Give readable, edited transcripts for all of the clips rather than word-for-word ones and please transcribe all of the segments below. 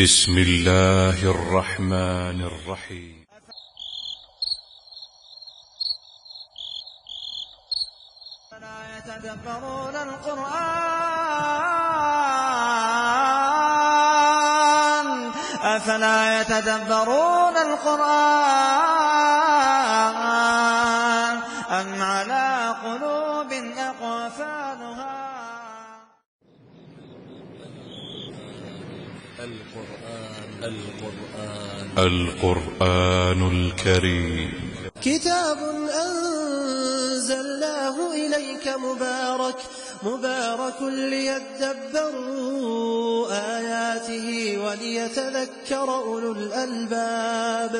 بسم الله الرحمن الرحيم. أفلا يتدبرون القرآن أم على قلوب أقفالها. القرآن الكريم كتاب أنزلناه إليك مبارك ليدبروا آياته وليتذكر أولو الألباب.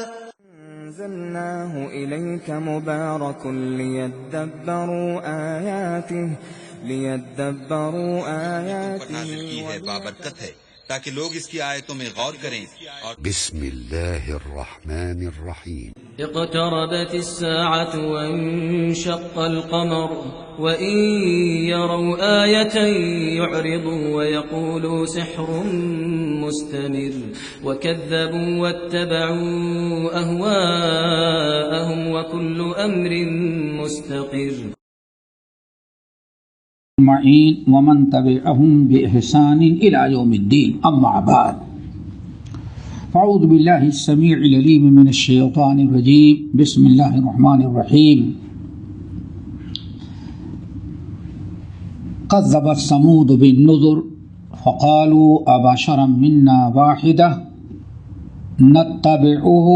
أنزلناه إليك مبارك ليدبروا آياته کی ہے بابرکت ہے تاکہ لوگ اس کی آیتوں میں غور کریں. بسم الله الرحمن الرحيم. اقتربت الساعة وانشق القمر وإن يروا آية يعرضوا ويقولوا سحر مستمر وكذبوا واتبعوا أهواءهم وكل أمر مستقر. معين ومن تبعهم بإحسان إلى يوم الدين. أما بعد فأعوذ بالله السميع العليم من الشيطان الرجيم. بسم الله الرحمن الرحيم. كذبت ثمود بالنذر فقالوا أبشرا منا واحدة نتبعه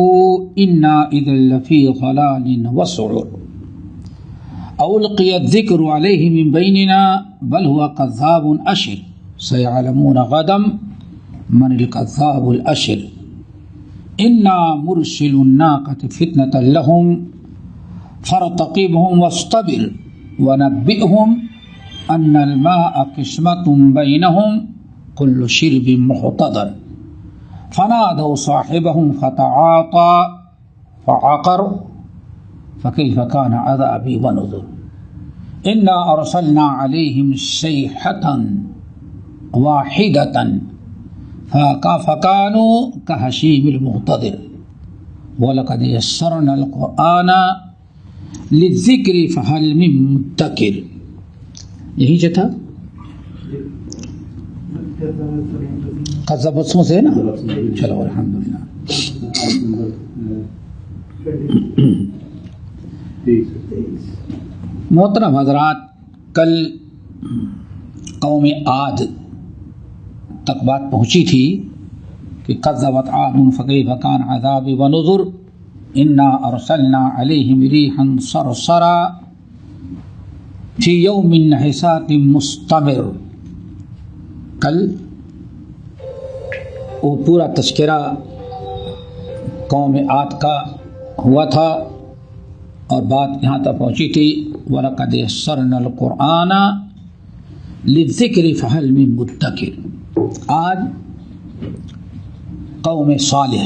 إنا إذا لفي ضلال وسعر ألقي الذكر عليه من بيننا بل هو كذاب أشر سيعلمون غدا من الكذاب الأشر إنا مرسل الناقة فتنة لهم فارتقبهم واصطبر ونبئهم أن الماء قسمة بينهم كل شرب محتضر فنادوا صاحبهم فتعاطى فعقر فكيف كان عذابي ونذر. إنا أرسلنا عليهم صيحة واحدة فكانوا كهشيم المهتدر ولقد يسرنا القرآن للذكر فهل من مدكر. یہی جو تھا قذبت سے نا. چلو الحمدللہ. محترم حضرات، کل قوم عاد تک بات پہنچی تھی کہ کذبت عاد فکیف کان عذابی ونذر انا ارسلنا علیہم ریحا صرصرا فی یوم نحسات مستمر. کل وہ پورا تذکرہ قوم عاد کا ہوا تھا اور بات یہاں تک پہنچی تھی وَلَقَدْ يَسَّرْنَا الْقُرْآنَ لِلذِّكْرِ فَهَلْ مِن مُدَّكِرٍ. آج قوم صالح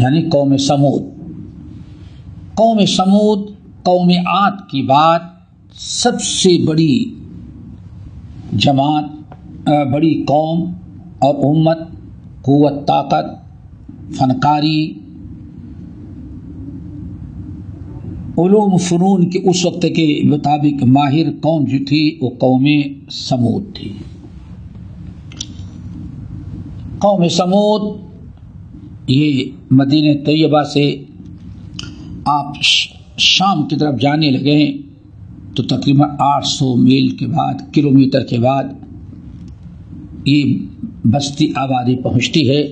یعنی قوم سمود قوم عاد کی بات سب سے بڑی جماعت، بڑی قوم اور امت، قوت، طاقت، فنکاری، علوم فنون کے اس وقت کے مطابق ماہر قوم جو تھی وہ قوم سمود تھی. قوم سمود یہ مدینہ طیبہ سے آپ شام کی طرف جانے لگے تو تقریباً 800 میل کے بعد، کلومیٹر کے بعد یہ بستی آبادی پہنچتی ہے،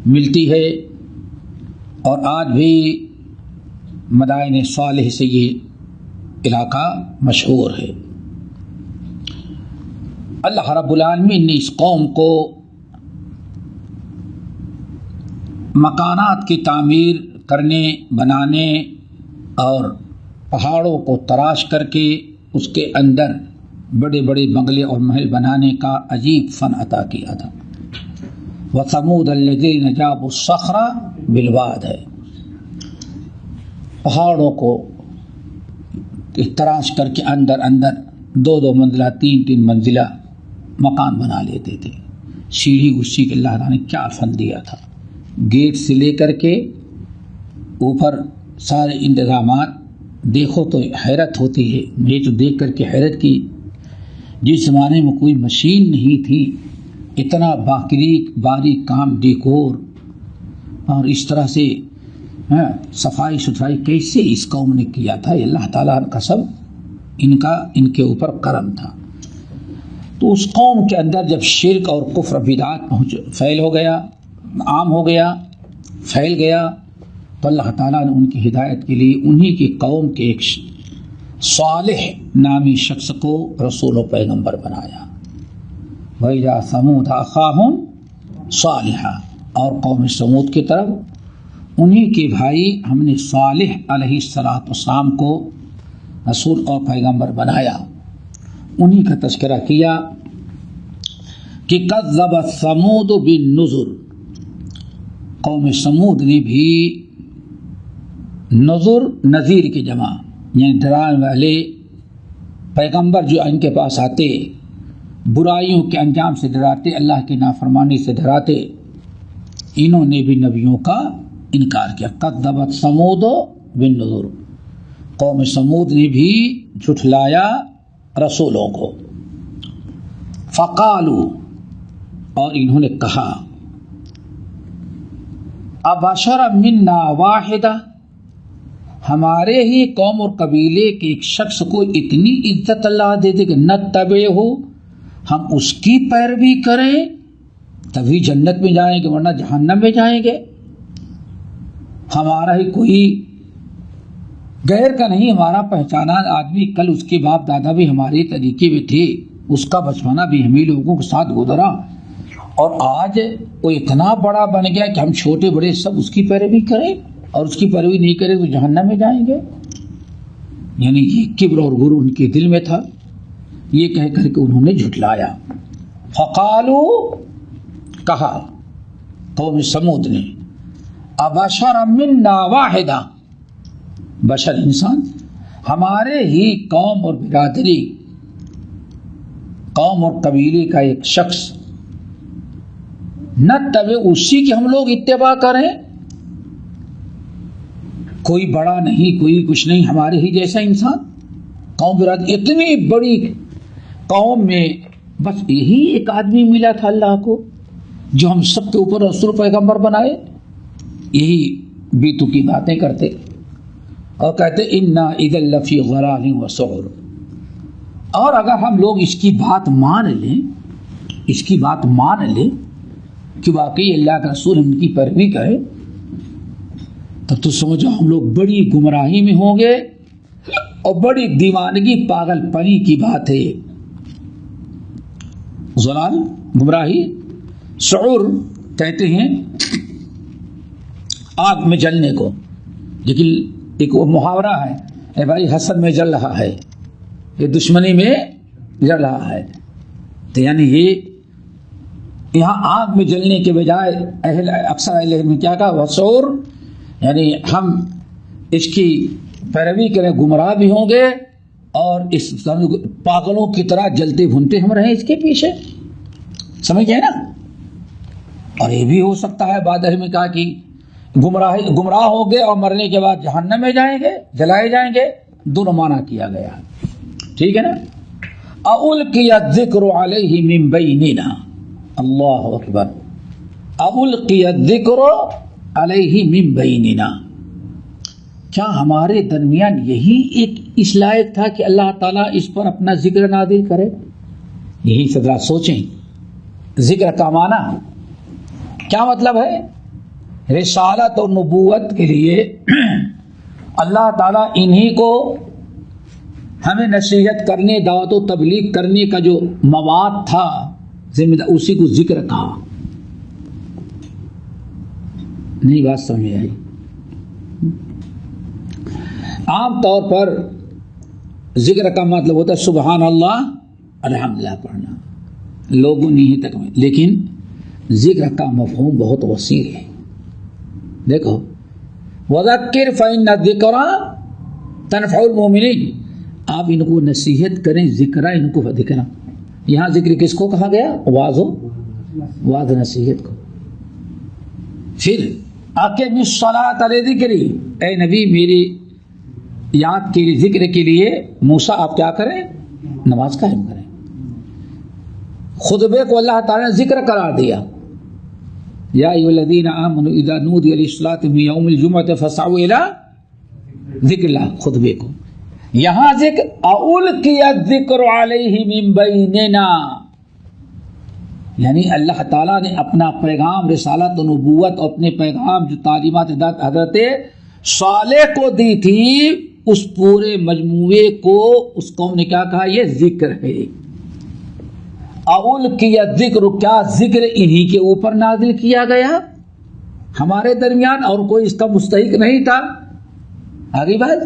ملتی ہے. اور آج بھی مدائن صالح سے یہ علاقہ مشہور ہے. اللہ رب العالمین نے اس قوم کو مکانات کی تعمیر کرنے، بنانے اور پہاڑوں کو تراش کر کے اس کے اندر بڑے بڑے بنگلے اور محل بنانے کا عجیب فن عطا کیا تھا. وَثَمُودَ الَّذِينَ جَابُوا الصَّخْرَ بِالْوَادِ ہے. پہاڑوں کو تراش کر کے اندر 2 منزلہ 3 منزلہ مکان بنا لیتے تھے. سیڑھی اسی کے اللہ تعالیٰ نے کیا فن دیا تھا، گیٹ سے لے کر کے اوپر سارے انتظامات، دیکھو تو حیرت ہوتی ہے، مجھے تو دیکھ کر کے حیرت کی، جس زمانے میں کوئی مشین نہیں تھی، اتنا باریک کام ڈیکور اور اس طرح سے صفائی ستھرائی کیسے اس قوم نے کیا تھا، یہ اللہ تعالیٰ کا سب ان کے اوپر کرم تھا۔ تو اس قوم کے اندر جب شرک اور کفر بدعات پھیل گیا تو اللہ تعالیٰ نے ان کی ہدایت کے لیے انہی کی قوم کے ایک صالح نامی شخص کو رسول و پیغمبر بنایا۔ وَإِذَا ثَمُودَ أَخَاهُمْ صَالِحًا، اور قوم سمود کی طرف انہی کے بھائی ہم نے صالح علیہ السلام کو رسول اور پیغمبر بنایا۔ انہی کا تذکرہ کیا کہ کذبت ثمود بالنذر، قوم سمود نے بھی نذیر کی جمع یعنی ڈرانے والے پیغمبر جو ان کے پاس آتے، برائیوں کے انجام سے ڈراتے، اللہ کی نافرمانی سے ڈراتے، انہوں نے بھی نبیوں کا انکار کیا۔ کذبت ثمود بالنذر، قوم سمود نے بھی جھٹلایا رسولوں کو۔ فقالوا، اور انہوں نے کہا، ابشر منا واحدہ، ہمارے ہی قوم اور قبیلے کے ایک شخص کو اتنی عزت اللہ دے دے کہ نتبعہ، ہم اس کی پیروی کریں تبھی جنت میں جائیں گے ورنہ جہنم میں جائیں گے۔ ہمارا ہی کوئی غیر کا نہیں، ہمارا پہچانا آدمی، کل اس کے باپ دادا بھی ہمارے طریقے میں تھے، اس کا بچپنا بھی ہمیں لوگوں کے ساتھ گزرا، اور آج وہ اتنا بڑا بن گیا کہ ہم چھوٹے بڑے سب اس کی پیروی کریں، اور اس کی پیروی نہیں کریں تو جہنم میں جائیں گے۔ یعنی یہ کبر اور غرور ان کے دل میں تھا، یہ کہہ کر کے انہوں نے جھٹلایا۔ فقالو، کہا قوم سمود نے، ابشر منا واحدہ، بشر انسان، ہمارے ہی قوم اور برادری، قوم اور قبیلے کا ایک شخص، نتبع، اسی کی ہم لوگ اتباع کریں، کوئی بڑا نہیں کوئی کچھ نہیں، ہمارے ہی جیسا انسان، قوم برادری، اتنی بڑی قوم میں بس یہی ایک آدمی ملا تھا اللہ کو جو ہم سب کے اوپر رسول پیغمبر بنائے، یہی بیتو کی باتیں کرتے اور کہتے انا اذا لفی ضلال وسعر۔ اور اگر ہم لوگ اس کی بات مان لیں کہ واقعی اللہ کا رسول ہم کی پیروی کرے، تب تو سمجھو ہم لوگ بڑی گمراہی میں ہوں گے، اور بڑی دیوانگی پاگل پنی کی بات ہے۔ ضلال گمراہی، شعور کہتے ہیں آگ میں جلنے کو، لیکن ایک وہ محاورہ ہے، اے بھائی حسد میں جل رہا ہے، یہ دشمنی میں جل رہا ہے، تو یعنی یہ یہاں آگ میں جلنے کے بجائے اکثر اہل علم میں کیا کہا، وسعور، یعنی ہم اس کی پیروی کریں، گمراہ بھی ہوں گے اور اس پاگلوں کی طرح جلتے بھنتے ہم رہیں اس کے پیچھے، سمجھ گئے نا۔ اور یہ بھی ہو سکتا ہے بعد میں کہا کہ گمراہ ہوں گے اور مرنے کے بعد جہنم میں جائیں گے، جلائے جائیں گے، دونوں معنی کیا گیا، ٹھیک ہے نا۔ اُلْقِيَ الذِّكْرُ عَلَيْهِ مِن بَيْنِنَا، اللہ اکبر، اُلْقِيَ الذِّكْرُ عَلَيْهِ مِن بَيْنِنَا، کیا ہمارے درمیان یہی ایک اس لائق تھا کہ اللہ تعالیٰ اس پر اپنا ذکر نازل کرے؟ یہی ذرا سوچیں، ذکر کا معنی کیا مطلب ہے؟ رسالت اور نبوت کے لیے اللہ تعالیٰ انہی کو ہمیں نصیحت کرنے، دعوت و تبلیغ کرنے کا جو مواد تھا ذمہ دار، اسی کو ذکر کہا۔ نہیں بات سمجھ آئی؟ عام طور پر ذکر کا مطلب ہوتا ہے سبحان اللہ الحمدللہ پڑھنا، لوگوں نہیں تک میں، لیکن ذکر کا مفہوم بہت وسیع ہے۔ دیکھو، وذکر فإن الذکر تنفع المؤمنین، آپ ان کو نصیحت کریں، ذکر ان کو ذکر، یہاں ذکر کس کو کہا گیا؟ واعظ و وعظ نصیحت کو. پھر اقیم الصلاۃ علی ذکری، اے نبی میری یاد کے لیے، ذکر کے لیے موسیٰ آپ کیا کریں؟ نماز قائم کریں. خطبے کو اللہ تعالیٰ نے ذکر قرار دیا. یا ایھا الذین آمنوا اذا نودی للصلاۃ من یوم الجمعۃ فاسعوا الی ذکر اللہ. خطبے کو یہاں ذکر اولقی الذکر علیہ من بیننا، یعنی اللہ تعالیٰ نے اپنا پیغام رسالت و نبوت اور اپنے پیغام جو تعلیمات حضرت صالح کو دی تھی، اس پورے مجموعے کو اس قوم نے کیا کہا؟ یہ ذکر ہے. اول کیا ذکر، کیا ذکر انہی کے اوپر نازل کیا گیا ہمارے درمیان، اور کوئی اس کا مستحق نہیں تھا. آگے بات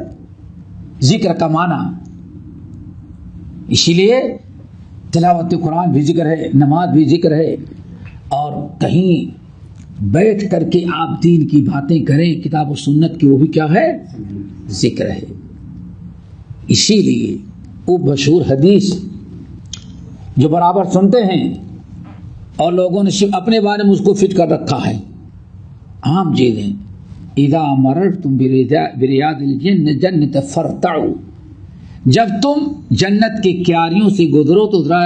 ذکر کا معنی، اسی لیے تلاوت قرآن بھی ذکر ہے، نماز بھی ذکر ہے، اور کہیں بیٹھ کر کے آپ دین کی باتیں کریں کتاب و سنت کی، وہ بھی کیا ہے؟ ذکر ہے. اسی لیے وہ مشہور حدیث جو برابر سنتے ہیں اور لوگوں نے صرف اپنے بارے میں اس کو فٹ کر رکھا ہے، عام چیزیں، اذا مررتم بریاض الجنۃ فارتعوا، جب تم جنت کے کیاریوں سے گزرو تو ذرا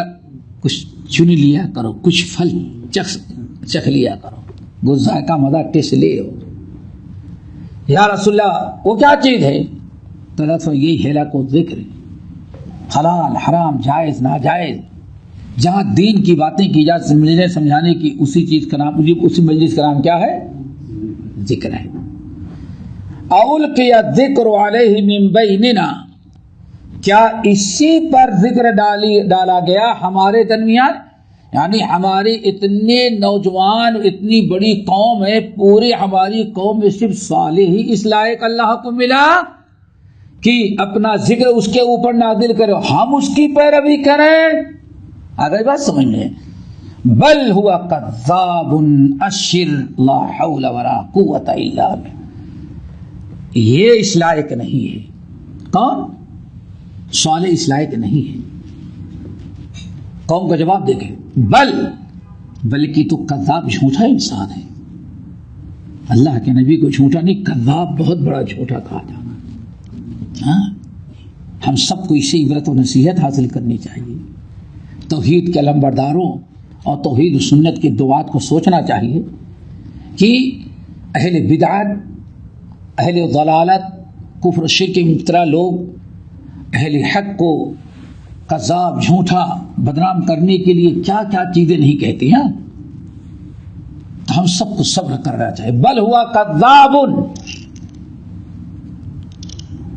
کچھ چن لیا کرو، کچھ پھل چکھ لیا کرو، وہ ذائقہ مزہ ٹیسٹ لے ہو. یا رسول اللہ وہ کیا چیز ہے؟ تو یہی ہے کو ذکر، حلال حرام جائز ناجائز، جہاں دین کی باتیں کی جا سمجھنے سمجھانے کی، اسی چیز کا نام، اسی مجلس کا نام کیا ہے؟ ذکر ہے. اولقی الذکر علیہ من بیننا، کیا اسی پر ذکر ڈالا گیا ہمارے درمیان؟ یعنی ہماری اتنے نوجوان، اتنی بڑی قوم ہے، پوری ہماری قوم میں صرف صالح ہی اس لائق اللہ کو ملا کہ اپنا ذکر اس کے اوپر نازل کرو، ہم اس کی پیروی کریں. اگر بات سمجھ لیں، بل ہوا کذاب اشر لا حول ولا قوت الا باللہ، یہ اس لائق نہیں ہے. کون؟ صالح اس لائق نہیں ہے. قوم کا جواب دیکھیں، بلکہ تو کذاب جھوٹا انسان ہے. اللہ کے نبی کو جھوٹا نہیں، کذاب بہت بڑا جھوٹا کہا جانا. ہاں، ہم سب کو اسے عبرت و نصیحت حاصل کرنی چاہیے. توحید کے علمبرداروں اور توحید و سنت کے دعات کو سوچنا چاہیے کہ اہل بدعت، اہل ضلالت، کفر و شرک کے مبتلا لوگ اہل حق کو کذاب جھوٹا بدنام کرنے کے لیے کیا کیا چیزیں نہیں کہتے ہیں. تو ہم سب کو صبر کرنا چاہیے. بل ہوا کذاب،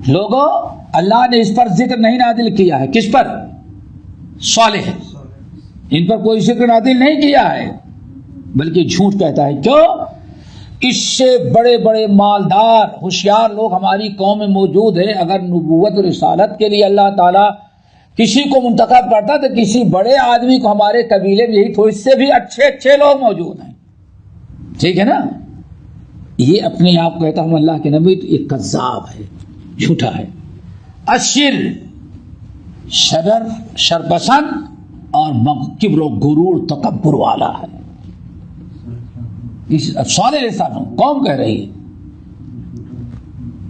لوگوں اللہ نے اس پر ذکر نہیں نازل کیا ہے. کس پر؟ صالح. ان پر کوئی ذکر نازل نہیں کیا ہے، بلکہ جھوٹ کہتا ہے. کیوں؟ اس سے بڑے بڑے مالدار ہوشیار لوگ ہماری قوم میں موجود ہیں. اگر نبوت و رسالت کے لیے اللہ تعالیٰ کسی کو منتخب کرتا تو کسی بڑے آدمی کو ہمارے قبیلے میں یہی تو اس سے بھی اچھے لوگ موجود ہیں. ٹھیک ہے نا؟ یہ اپنے آپ کو کہتا ہوں اللہ کے نبی، تو یہ کذاب ہے، جھوٹا ہے. اشر، شرپسند اور کبر و غرور تکبر والا ہے. صالح انسان قوم کہہ رہی ہے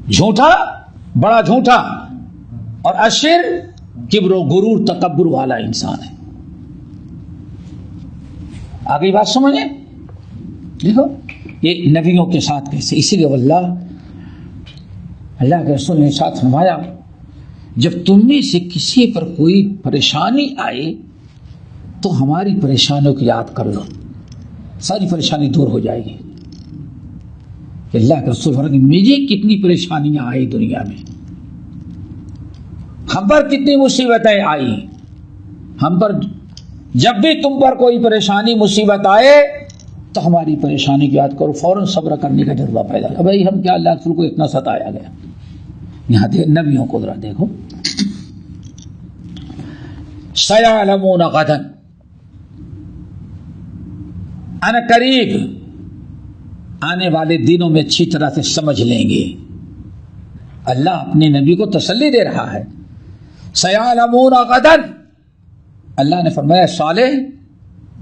جھوٹا، بڑا جھوٹا، اور اشر کبر و غرور تکبر والا انسان ہے. آگے بات سمجھیں. دیکھو یہ نبیوں کے ساتھ کیسے، اسی لیے اللہ کے رسول نے ساتھ فرمایا، جب تم میں سے کسی پر کوئی پریشانی آئے تو ہماری پریشانیوں کو یاد کر لو، ساری پریشانی دور ہو جائے گی. کہ اللہ کے رسول فرماتے ہیں مجھے کتنی پریشانیاں آئی دنیا میں، ہم پر کتنی مصیبتیں آئی، ہم پر جب بھی تم پر کوئی پریشانی مصیبت آئے تو ہماری پریشانی کی یاد کرو، فوراً صبر کرنے کا جذبہ پیدا ہو. بھائی ہم کیا اللہ کے رسول کو اتنا ستایا گیا. یہاں نبیوں کو ذرا دیکھو، سیعلمون غدا، ان قریب آنے والے دنوں میں اچھی طرح سے سمجھ لیں گے. اللہ اپنے نبی کو تسلی دے رہا ہے. سیعلمون غدا، اللہ نے فرمایا صالح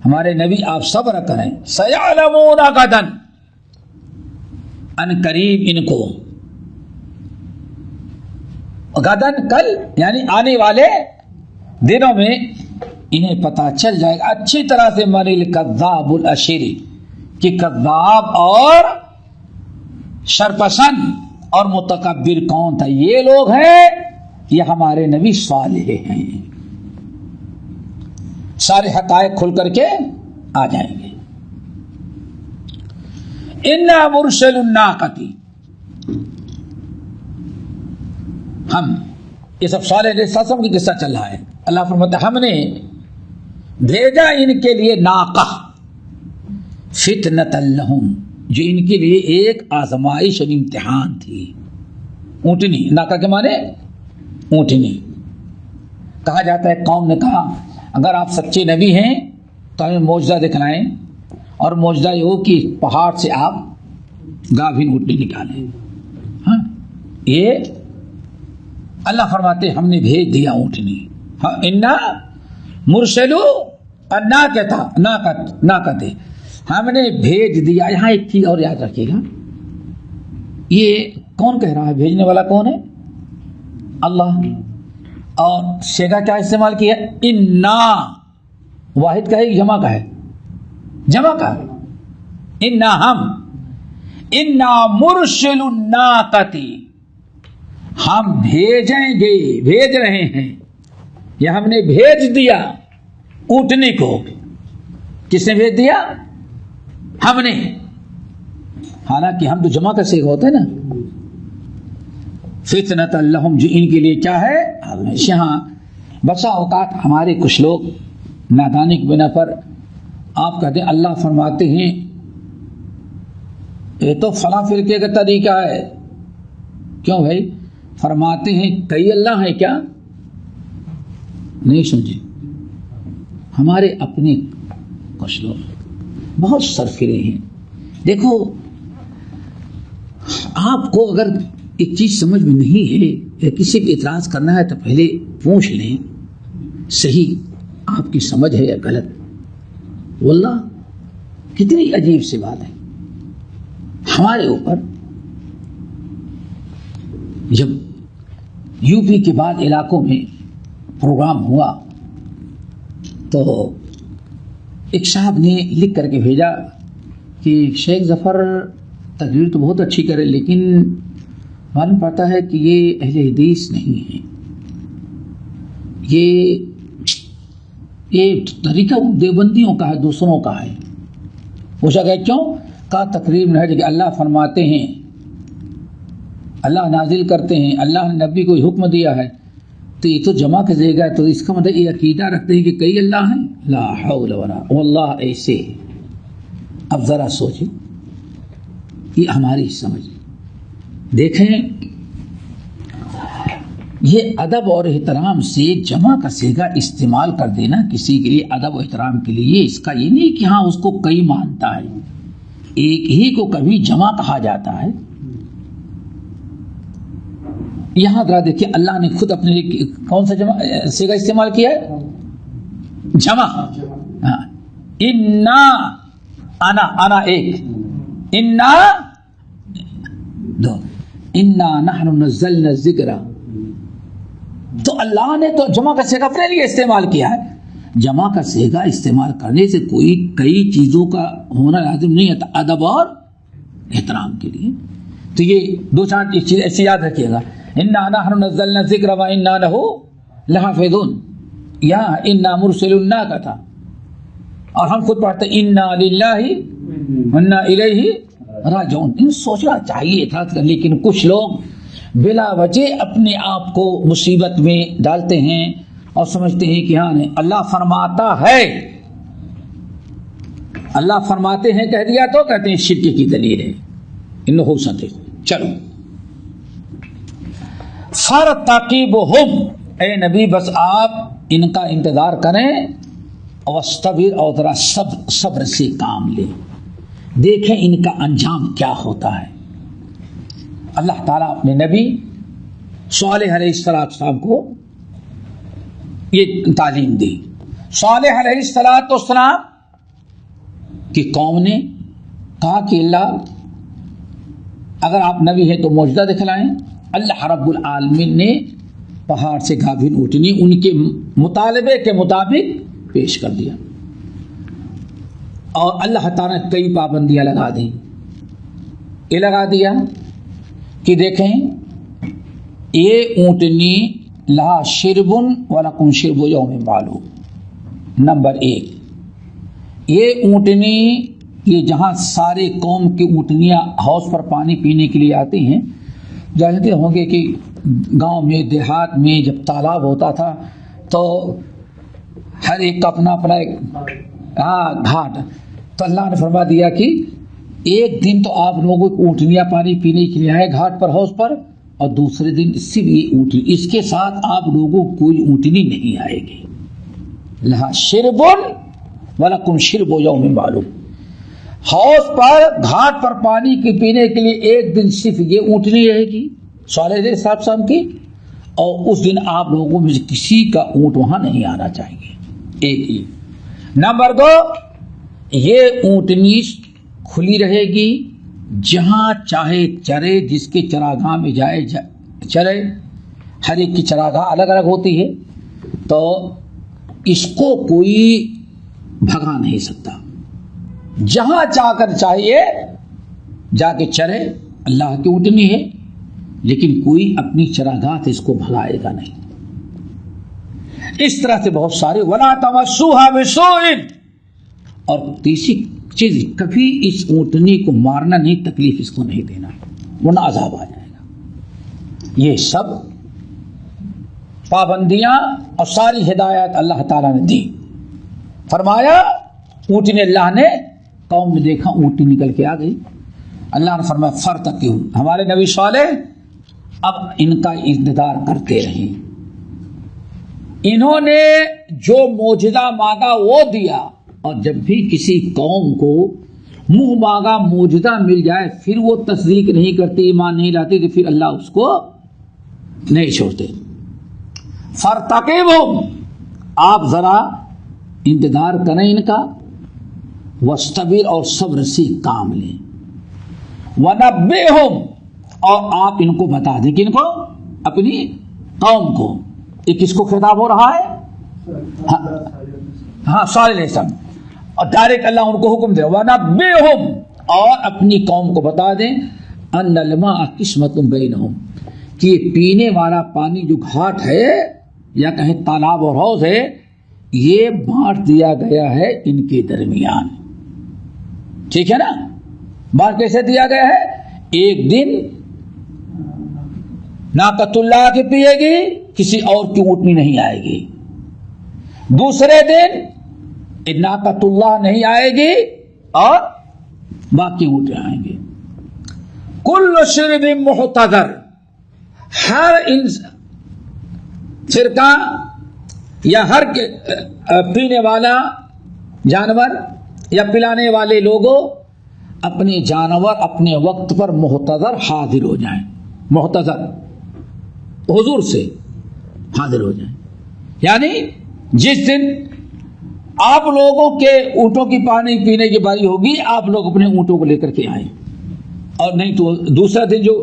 ہمارے نبی آپ صبر کریں. سیعلمون غدًا، ان قریب ان کو، غدًا کل یعنی آنے والے دنوں میں انہیں پتا چل جائے گا اچھی طرح سے من الکذاب الاشری کہ کذاب اور شرپسند اور متکبر کون تھا. یہ لوگ ہیں، یہ ہمارے نبی صالح ہیں. سارے حقائق کھل کر کے آ جائیں گے. انا مرسل الناقۃ، ہم یہ سب صالح علیہ السلام کی قصہ چل رہا ہے. اللہ فرماتا ہے ہم نے بھیجا ان کے لیے ناقہ فتنۃ لہم، جو ان کے لیے ایک آزمائش اور امتحان تھی. اونٹنی، ناقہ کے معنی اونٹنی. کہا جاتا ہے قوم نے کہا اگر آپ سچے نبی ہیں تو ہمیں معجزہ دکھلائیں، اور معجزہ یہ ہو کہ پہاڑ سے آپ گابھین اونٹنی نکالیں. ہاں یہ اللہ فرماتے ہم نے بھیج دیا اونٹنی. ہاں انا مرسلو ناقۃ، ہم نے بھیج دیا. یہاں ایک چیز اور یاد رکھیے گا، یہ کون کہہ رہا ہے؟ بھیجنے والا کون ہے؟ اللہ. اور شیگا کیا استعمال کیا؟ انا. واحد کا ہے جمع کا ہے؟ جمع کا. انا ہم، انا مرسل الناقۃ، ہم بھیجیں گے، بھیج رہے ہیں، یا ہم نے بھیج دیا اونٹنی کو. کس نے بھیج دیا؟ ہم نے. حالانکہ ہم تو جمع کا صیغہ ہوتا ہے نا. فتنۃ لہم، جو ان کے لیے کیا ہے؟ یہاں بسا اوقات ہمارے کچھ لوگ نادانی کی بنا پر آپ کہتے ہیں اللہ فرماتے ہیں یہ تو فلاں فرقے کا طریقہ ہے. کیوں بھائی؟ فرماتے ہیں کئی اللہ ہیں کیا؟ نہیں سمجھے. ہمارے اپنے کچھ لوگ بہت سرفرے ہیں. دیکھو آپ کو اگر ایک چیز سمجھ میں نہیں ہے یا کسی پہ اعتراض کرنا ہے تو پہلے پوچھ لیں صحیح آپ کی سمجھ ہے یا غلط. واللہ کتنی عجیب سی بات ہے. ہمارے اوپر جب یو پی کے بعد علاقوں میں پروگرام ہوا تو ایک صاحب نے لکھ کر کے بھیجا کہ شیخ ظفر تقریر تو بہت اچھی کرے لیکن معلوم پڑتا ہے کہ یہ اہل حدیث نہیں ہے. یہ طریقہ دیوبندیوں کا ہے، دوسروں کا ہے. پوچھا گیا کیوں؟ کہا تقریر میں ہے کہ اللہ فرماتے ہیں، اللہ نازل کرتے ہیں، اللہ نے نبی کو حکم دیا ہے، تو یہ تو جمع کر دے گا، تو اس کا مطلب یہ عقیدہ رکھتے ہیں کہ کئی اللہ ہیں. لا حول ولا واللہ ایسے. اب ذرا سوچیں، یہ ہماری سمجھ. دیکھیں یہ ادب اور احترام سے جمع کا صیغہ استعمال کر دینا کسی کے لیے ادب و احترام کے لیے، اس کا یہ نہیں کہ ہاں اس کو کئی مانتا ہے. ایک ہی کو کبھی جمع کہا جاتا ہے. یہاں ذرا دیکھیے اللہ نے خود اپنے لیے کون سا جمع صیغہ استعمال کیا ہے؟ جمع. ہاں انا، انا ایک، انا دو، انا نحن نزلنا الذکر. تو اللہ نے تو جمع کا صیغہ اپنے لیے استعمال کیا ہے. جمع کا صیغہ استعمال کرنے سے کوئی کئی چیزوں کا ہونا لازم نہیں ہے ادب اور احترام کے لیے. تو یہ دو چار چیز ایسی یاد رکھیے گا. انا نحن نزلنا الذکر وانا لہ لحافظون. یہاں انا مرسل الناقۃ تھا اور ہم خود پڑھتے انا للہ وانا الیہ راجعون. ان سوچنا چاہیے تھا لیکن کچھ لوگ بلا وجہ اپنے آپ کو مصیبت میں ڈالتے ہیں اور سمجھتے ہیں کہ ہاں اللہ فرماتا ہے، اللہ فرماتے ہیں کہہ دیا تو کہتے ہیں شرک کی دلیل ہے. ان ہو سکتے. چلو فرتقبہم، اے نبی بس آپ ان کا انتظار کریں، واصطبر، اور ذرا صبر سے کام لیں، دیکھیں ان کا انجام کیا ہوتا ہے. اللہ تعالیٰ اپنے نبی صالح علیہ السلام کو یہ تعلیم دی. صالح علیہ السلام کہ قوم نے کہا کہ اللہ اگر آپ نبی ہیں تو معجزہ دکھلائیں. اللہ رب العالمین نے پہاڑ سے گابھن اونٹنی ان کے مطالبے کے مطابق پیش کر دیا اور اللہ تعالیٰ نے کئی پابندیاں لگا دیں. یہ لگا دیا کہ دیکھیں یہ اونٹنی لہا شربن ولکم شرب یوم معلوم. نمبر 1 یہ اونٹنی یہ جہاں سارے قوم کی اونٹنیاں حوض پر پانی پینے کے لیے آتی ہیں. جانتے ہوں گے کہ گاؤں میں دیہات میں جب تالاب ہوتا تھا تو ہر ایک کا اپنا اپنا ایک گھاٹ. تو اللہ نے فرما دیا کہ ایک دن تو آپ لوگوں کو اونٹنیاں پانی پینے کے لیے آئے گھاٹ پر حوض پر اور دوسرے دن صرف یہ اونٹنی اس کے ساتھ آپ لوگوں کو کوئی اونٹنی نہیں آئے گی. لہا شربن ولکم شرب یوم معلوم. حوض پر گھاٹ پر پانی کے پینے کے لیے ایک دن صرف یہ اونٹنی رہے گی صالح صاحب شام کی اور اس دن آپ لوگوں میں سے کسی کا اونٹ وہاں نہیں آنا چاہیے. ایک ہی. نمبر 2 یہ اونٹنی کھلی رہے گی جہاں چاہے چرے جس کے چراگاہ میں جائے چرے. ہر ایک کی چراگاہ الگ الگ ہوتی ہے تو اس کو کوئی بھگا نہیں سکتا. جہاں چاہ کر چاہیے جا کے چرے. اللہ کی اونٹنی ہے لیکن کوئی اپنی چراگاہ سے اس کو بھگائے گا نہیں. اس طرح سے بہت سارے ولا تمسوها بسوء. اور تیسری چیز کبھی اس اونٹنی کو مارنا نہیں تکلیف اس کو نہیں دینا ورنہ عذاب آ جائے گا. یہ سب پابندیاں اور ساری ہدایات اللہ تعالیٰ نے دی. فرمایا اونٹنی اللہ نے قوم میں دیکھا اونٹنی نکل کے آ گئی. اللہ نے فرمایا فرتقوا. ہمارے نبی صالح اب ان کا انتظار کرتے رہیں. انہوں نے جو معجزہ مانگا وہ دیا اور جب بھی کسی قوم کو منہ مانگا معجزہ مل جائے پھر وہ تصدیق نہیں کرتے ایمان نہیں لاتے تو پھر اللہ اس کو نہیں چھوڑتے. فرتقبوا. آپ ذرا انتظار کریں ان کا. واصطبر اور صبر سے کام لیں. ونبئہم اور آپ ان کو بتا دیں کہ ان کو اپنی قوم کو. یہ کس کو خطاب ہو رہا ہے؟ ہاں صالح علیہ السلام. اور ڈائریکٹ اللہ ان کو حکم دے وَنَبِّئْهُمْ اور اپنی قوم کو بتا دیں أَنَّ الْمَاءَ قِسْمَةٌ بَيْنَهُمْ کہ پینے والا پانی جو گھاٹ ہے یا کہیں تالاب اور حوض ہے یہ بانٹ دیا گیا ہے ان کے درمیان. ٹھیک ہے نا. بانٹ کیسے دیا گیا ہے؟ ایک دن ناقۃ اللہ کی پیے گی کسی اور کی اونٹنی نہیں آئے گی. دوسرے دن ناقۃ اللہ نہیں آئے گی اور باقی اونٹیں آئیں گے. کل شرب محتضر. ہر فرقہ یا ہر پینے والا جانور یا پلانے والے لوگوں اپنے جانور اپنے وقت پر محتضر حاضر ہو جائیں. محتضر حضور سے حاضر ہو جائیں یعنی جس دن آپ لوگوں کے اونٹوں کی پانی پینے کی باری ہوگی آپ لوگ اپنے اونٹوں کو لے کر کے آئیں. اور نہیں تو دوسرا دن جو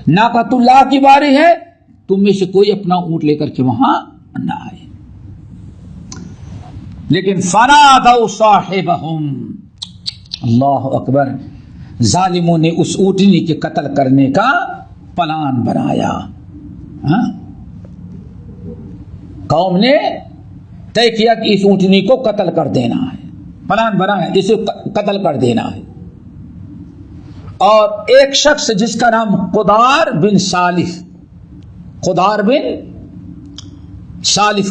ناقۃ اللہ کی باری ہے تم میں سے کوئی اپنا اونٹ لے کر کے وہاں نہ آئے. لیکن فنادوا صاحبہم. اللہ اکبر. ظالموں نے اس اونٹنی کے قتل کرنے کا پلان بنایا. قوم نے طے کیا کہ اس اونٹنی کو قتل کر دینا ہے. پلان بنا ہے اسے قتل کر دینا ہے. اور ایک شخص جس کا نام قدار بن سالف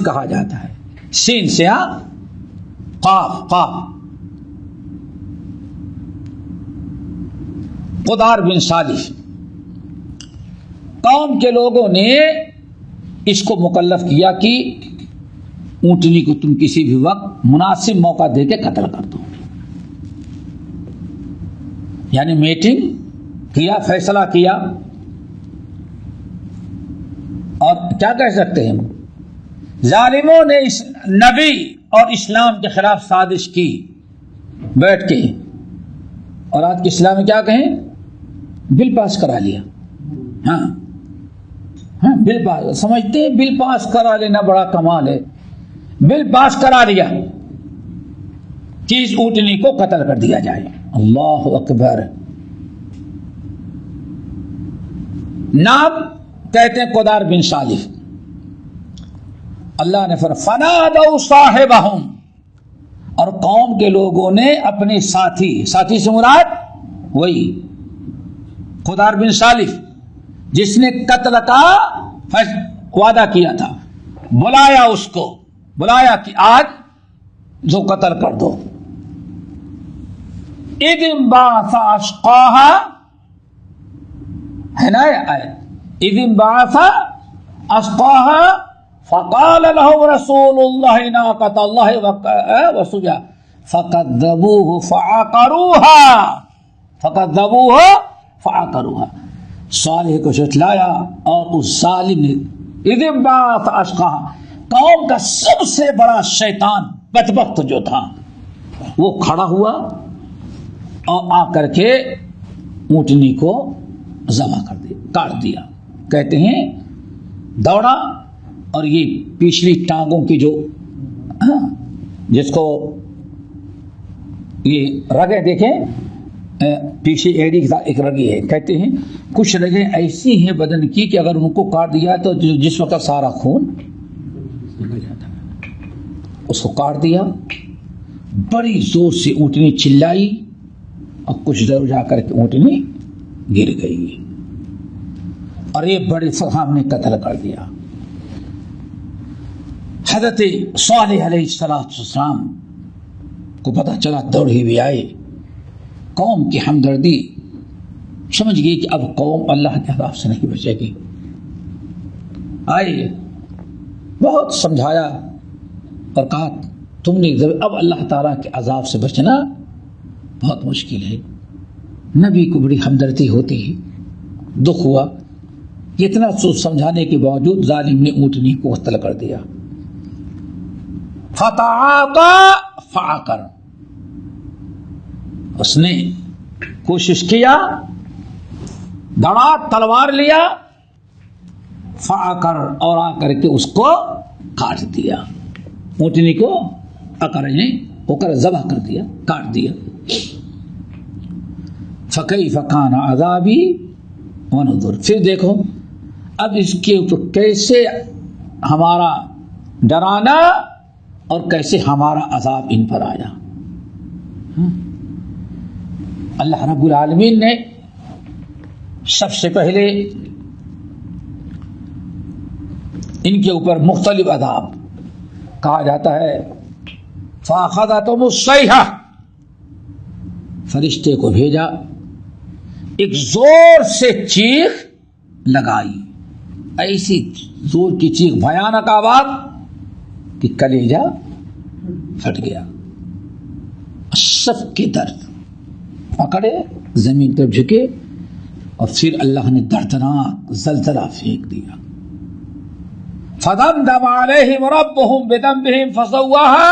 کہا جاتا ہے. سین سے قاف قدار بن سالف. قوم کے لوگوں نے اس کو مکلف کیا کہ اونٹنی کو تم کسی بھی وقت مناسب موقع دے کے قتل کر دو. یعنی میٹنگ کیا فیصلہ کیا اور کیا کہہ سکتے ہیں ظالموں نے اس نبی اور اسلام کے خلاف سازش کی بیٹھ کے اور آج کے اسلام میں کیا کہیں؟ بل پاس کرا لیا. ہاں بل پاس سمجھتے ہیں بل پاس کرا لینا بڑا کمال ہے. بل پاس کرا لیا کہ اس اونٹنی کو قتل کر دیا جائے. اللہ اکبر. نام کہتے ہیں قدار بن سالف. اللہ نے فنادوا صاحبہم، اور قوم کے لوگوں نے اپنے ساتھی سے مراد وہی قدار بن سالف جس نے قتل کا وعدہ کیا تھا، بلایا اس کو، بلایا کہ آج جو قتل کر دو. اذ انبعث اشقاها ہے نا آیت، اذ انبعث اشقاها فقال لهم رسول الله ناقة الله وسقياها فكذبوه فعقروها. صالح کو جھٹلایا اور اس ظالم نے اذ انبعث اشقاها، قوم کا سب سے بڑا شیطان بدبخت جو تھا وہ کھڑا ہوا اور آ کر کے اونٹنی کو ذبح کر دیا، کاٹ دیا. کہتے ہیں دوڑا اور یہ پچھلی ٹانگوں کی جو جس کو یہ رگیں دیکھیں پیچھے ایڑی کے ساتھ ایک رگی ہے، کہتے ہیں کچھ رگیں ایسی ہیں بدن کی کہ اگر ان کو کاٹ دیا تو جس وقت سارا خون نکل جاتا ہے. اس کو کاٹ دیا، بڑی زور سے اونٹنی چلائی اور کچھ دور جا کر کے اونٹنی گر گئی اور یہ بڑے فخام نے قتل کر دیا. حضرت صالح علیہ السلام کو پتہ چلا، دوڑے ہوئے آئے. قوم کی ہمدردی سمجھ گئی کہ اب قوم اللہ کے عذاب سے نہیں بچے گی. آئے بہت سمجھایا اور کہا تم نے اب اللہ تعالیٰ کے عذاب سے بچنا بہت مشکل ہے. نبی کو بڑی ہمدردی ہوتی ہے. دکھ ہوا، اتنا سوچ سمجھانے کے باوجود ظالم نے اونٹنی کو قتل کر دیا. فتعاطى فعقر، اس نے کوشش کیا، دڑا تلوار لیا، فعقر اور آ کر کے اس کو کاٹ دیا. اونٹنی کو اکر ہو کر ذبح کر دیا، کاٹ دیا. فکیف کان عذابی ونذر، پھر دیکھو اب اس کے اوپر کیسے ہمارا ڈرانا اور کیسے ہمارا عذاب ان پر آیا. اللہ رب العالمین نے سب سے پہلے ان کے اوپر مختلف عذاب کہا جاتا ہے. فاخذتهم الصیحہ، فرشتے کو بھیجا، ایک زور سے چیخ لگائی، ایسی زور کی چیخ، بھیانک آواز کہ کلیجہ پھٹ گیا. سب کے درد پکڑے، زمین پر جھکے اور پھر اللہ نے دردناک زلزلہ پھینک دیا. فدمدم علیہم ربہم بذنبہم فسواها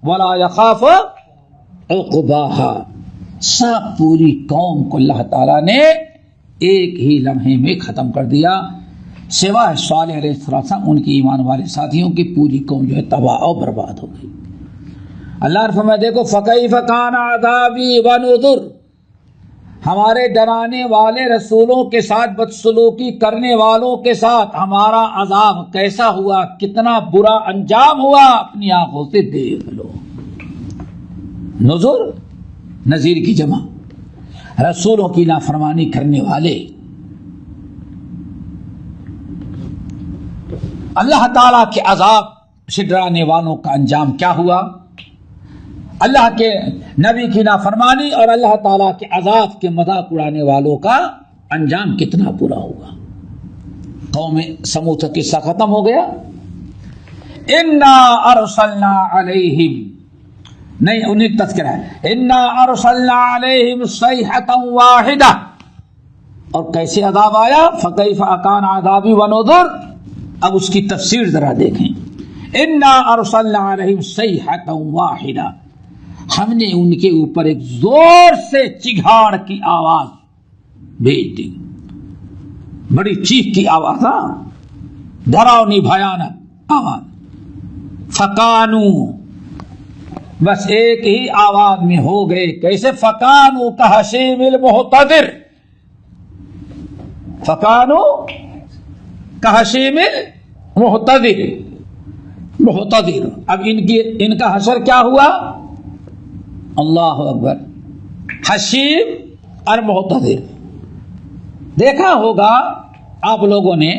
ولا یخاف عقباها. سب پوری قوم کو اللہ تعالیٰ نے ایک ہی لمحے میں ختم کر دیا، سوائے صالح علیہ السلام ان کی ایمان والے ساتھیوں کی. پوری قوم جو ہے تباہ و برباد ہو گئی. اللہ نے فرمایا دیکھو فکیف کان عذابی ونذر، ہمارے ڈرانے والے رسولوں کے ساتھ بدسلوکی کرنے والوں کے ساتھ ہمارا عذاب کیسا ہوا، کتنا برا انجام ہوا، اپنی آنکھوں سے دیکھ لو. نذر نذیر کی جمع، رسولوں کی نافرمانی کرنے والے. اللہ تعالیٰ کے عذاب سے ڈرانے والوں کا انجام کیا ہوا، اللہ کے نبی کی نافرمانی اور اللہ تعالیٰ کے عذاب کے مذاق اڑانے والوں کا انجام کتنا برا ہوگا. قوم سمود کا قصہ ختم ہو گیا. انا ارسلنا علیہم، نہیں انہیں تذکرہ ہے، انا ارسلنا علیہم صیحۃ واحدہ. اور کیسے عذاب آیا، فکیف کان عذابی ونذر. اب اس کی تفسیر ذرا دیکھیں. انا ارسلنا علیہم صیحۃ واحدہ، ہم نے ان کے اوپر ایک زور سے چگھاڑ کی آواز بھیج دی، بڑی چیخ کی آواز، ڈراؤنی بھیانک آواز. فکانو، بس ایک ہی آواز میں ہو گئے. کیسے؟ فکانو کحشیم المحتضر، فکانو کحشیم المحتضر. محتضر، اب ان کا حشر کیا ہوا؟ اللہ اکبر. حشیم اور محتضر دیکھا ہوگا آپ لوگوں نے.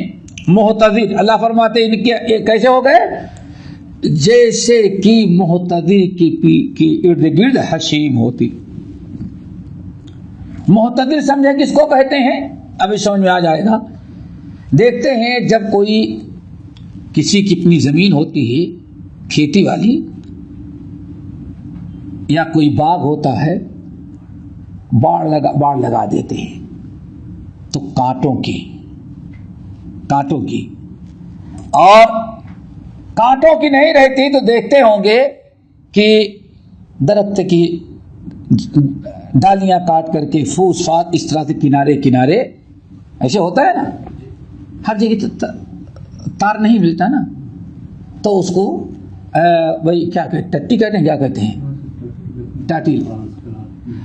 محتضر اللہ فرماتے ان کے کیسے ہو گئے؟ جیسے کہ محتضر کی ارد گرد حشیم ہوتی. محتضر سمجھے کس کو کہتے ہیں؟ ابھی سمجھ میں آ جائے گا. دیکھتے ہیں جب کوئی کسی کی اپنی زمین ہوتی ہے کھیتی والی، یا کوئی باغ ہوتا ہے، باڑ لگا دیتے ہیں تو کانٹوں کی اور کانٹوں کی نہیں رہتی تو دیکھتے ہوں گے کہ درخت کی ڈالیاں کاٹ کر کے پھوس فات اس طرح سے کنارے ایسے ہوتا ہے نا. ہر جگہ تار نہیں ملتا نا، تو اس کو وہی کیا کہتے ہیں، ٹٹی کہتے ہیں، کیا کہتے ہیں، ٹاٹی،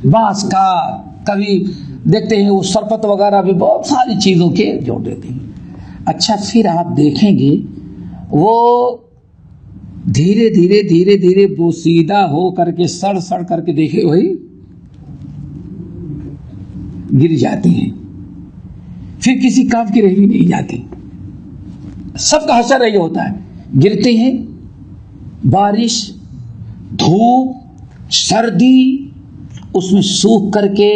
بانس کا. کبھی دیکھتے ہیں وہ سرپت وغیرہ بھی بہت ساری چیزوں کے جوڑ دیتے ہیں. اچھا پھر آپ دیکھیں گے وہ دھیرے بوسیدہ ہو کر کے سڑ کر کے دیکھے وہی گر جاتے ہیں، پھر کسی کام کی رہ بھی نہیں جاتی. سب کا حشر یہ ہوتا ہے، گرتے ہیں. بارش، دھوپ، سردی، اس میں سوکھ کر کے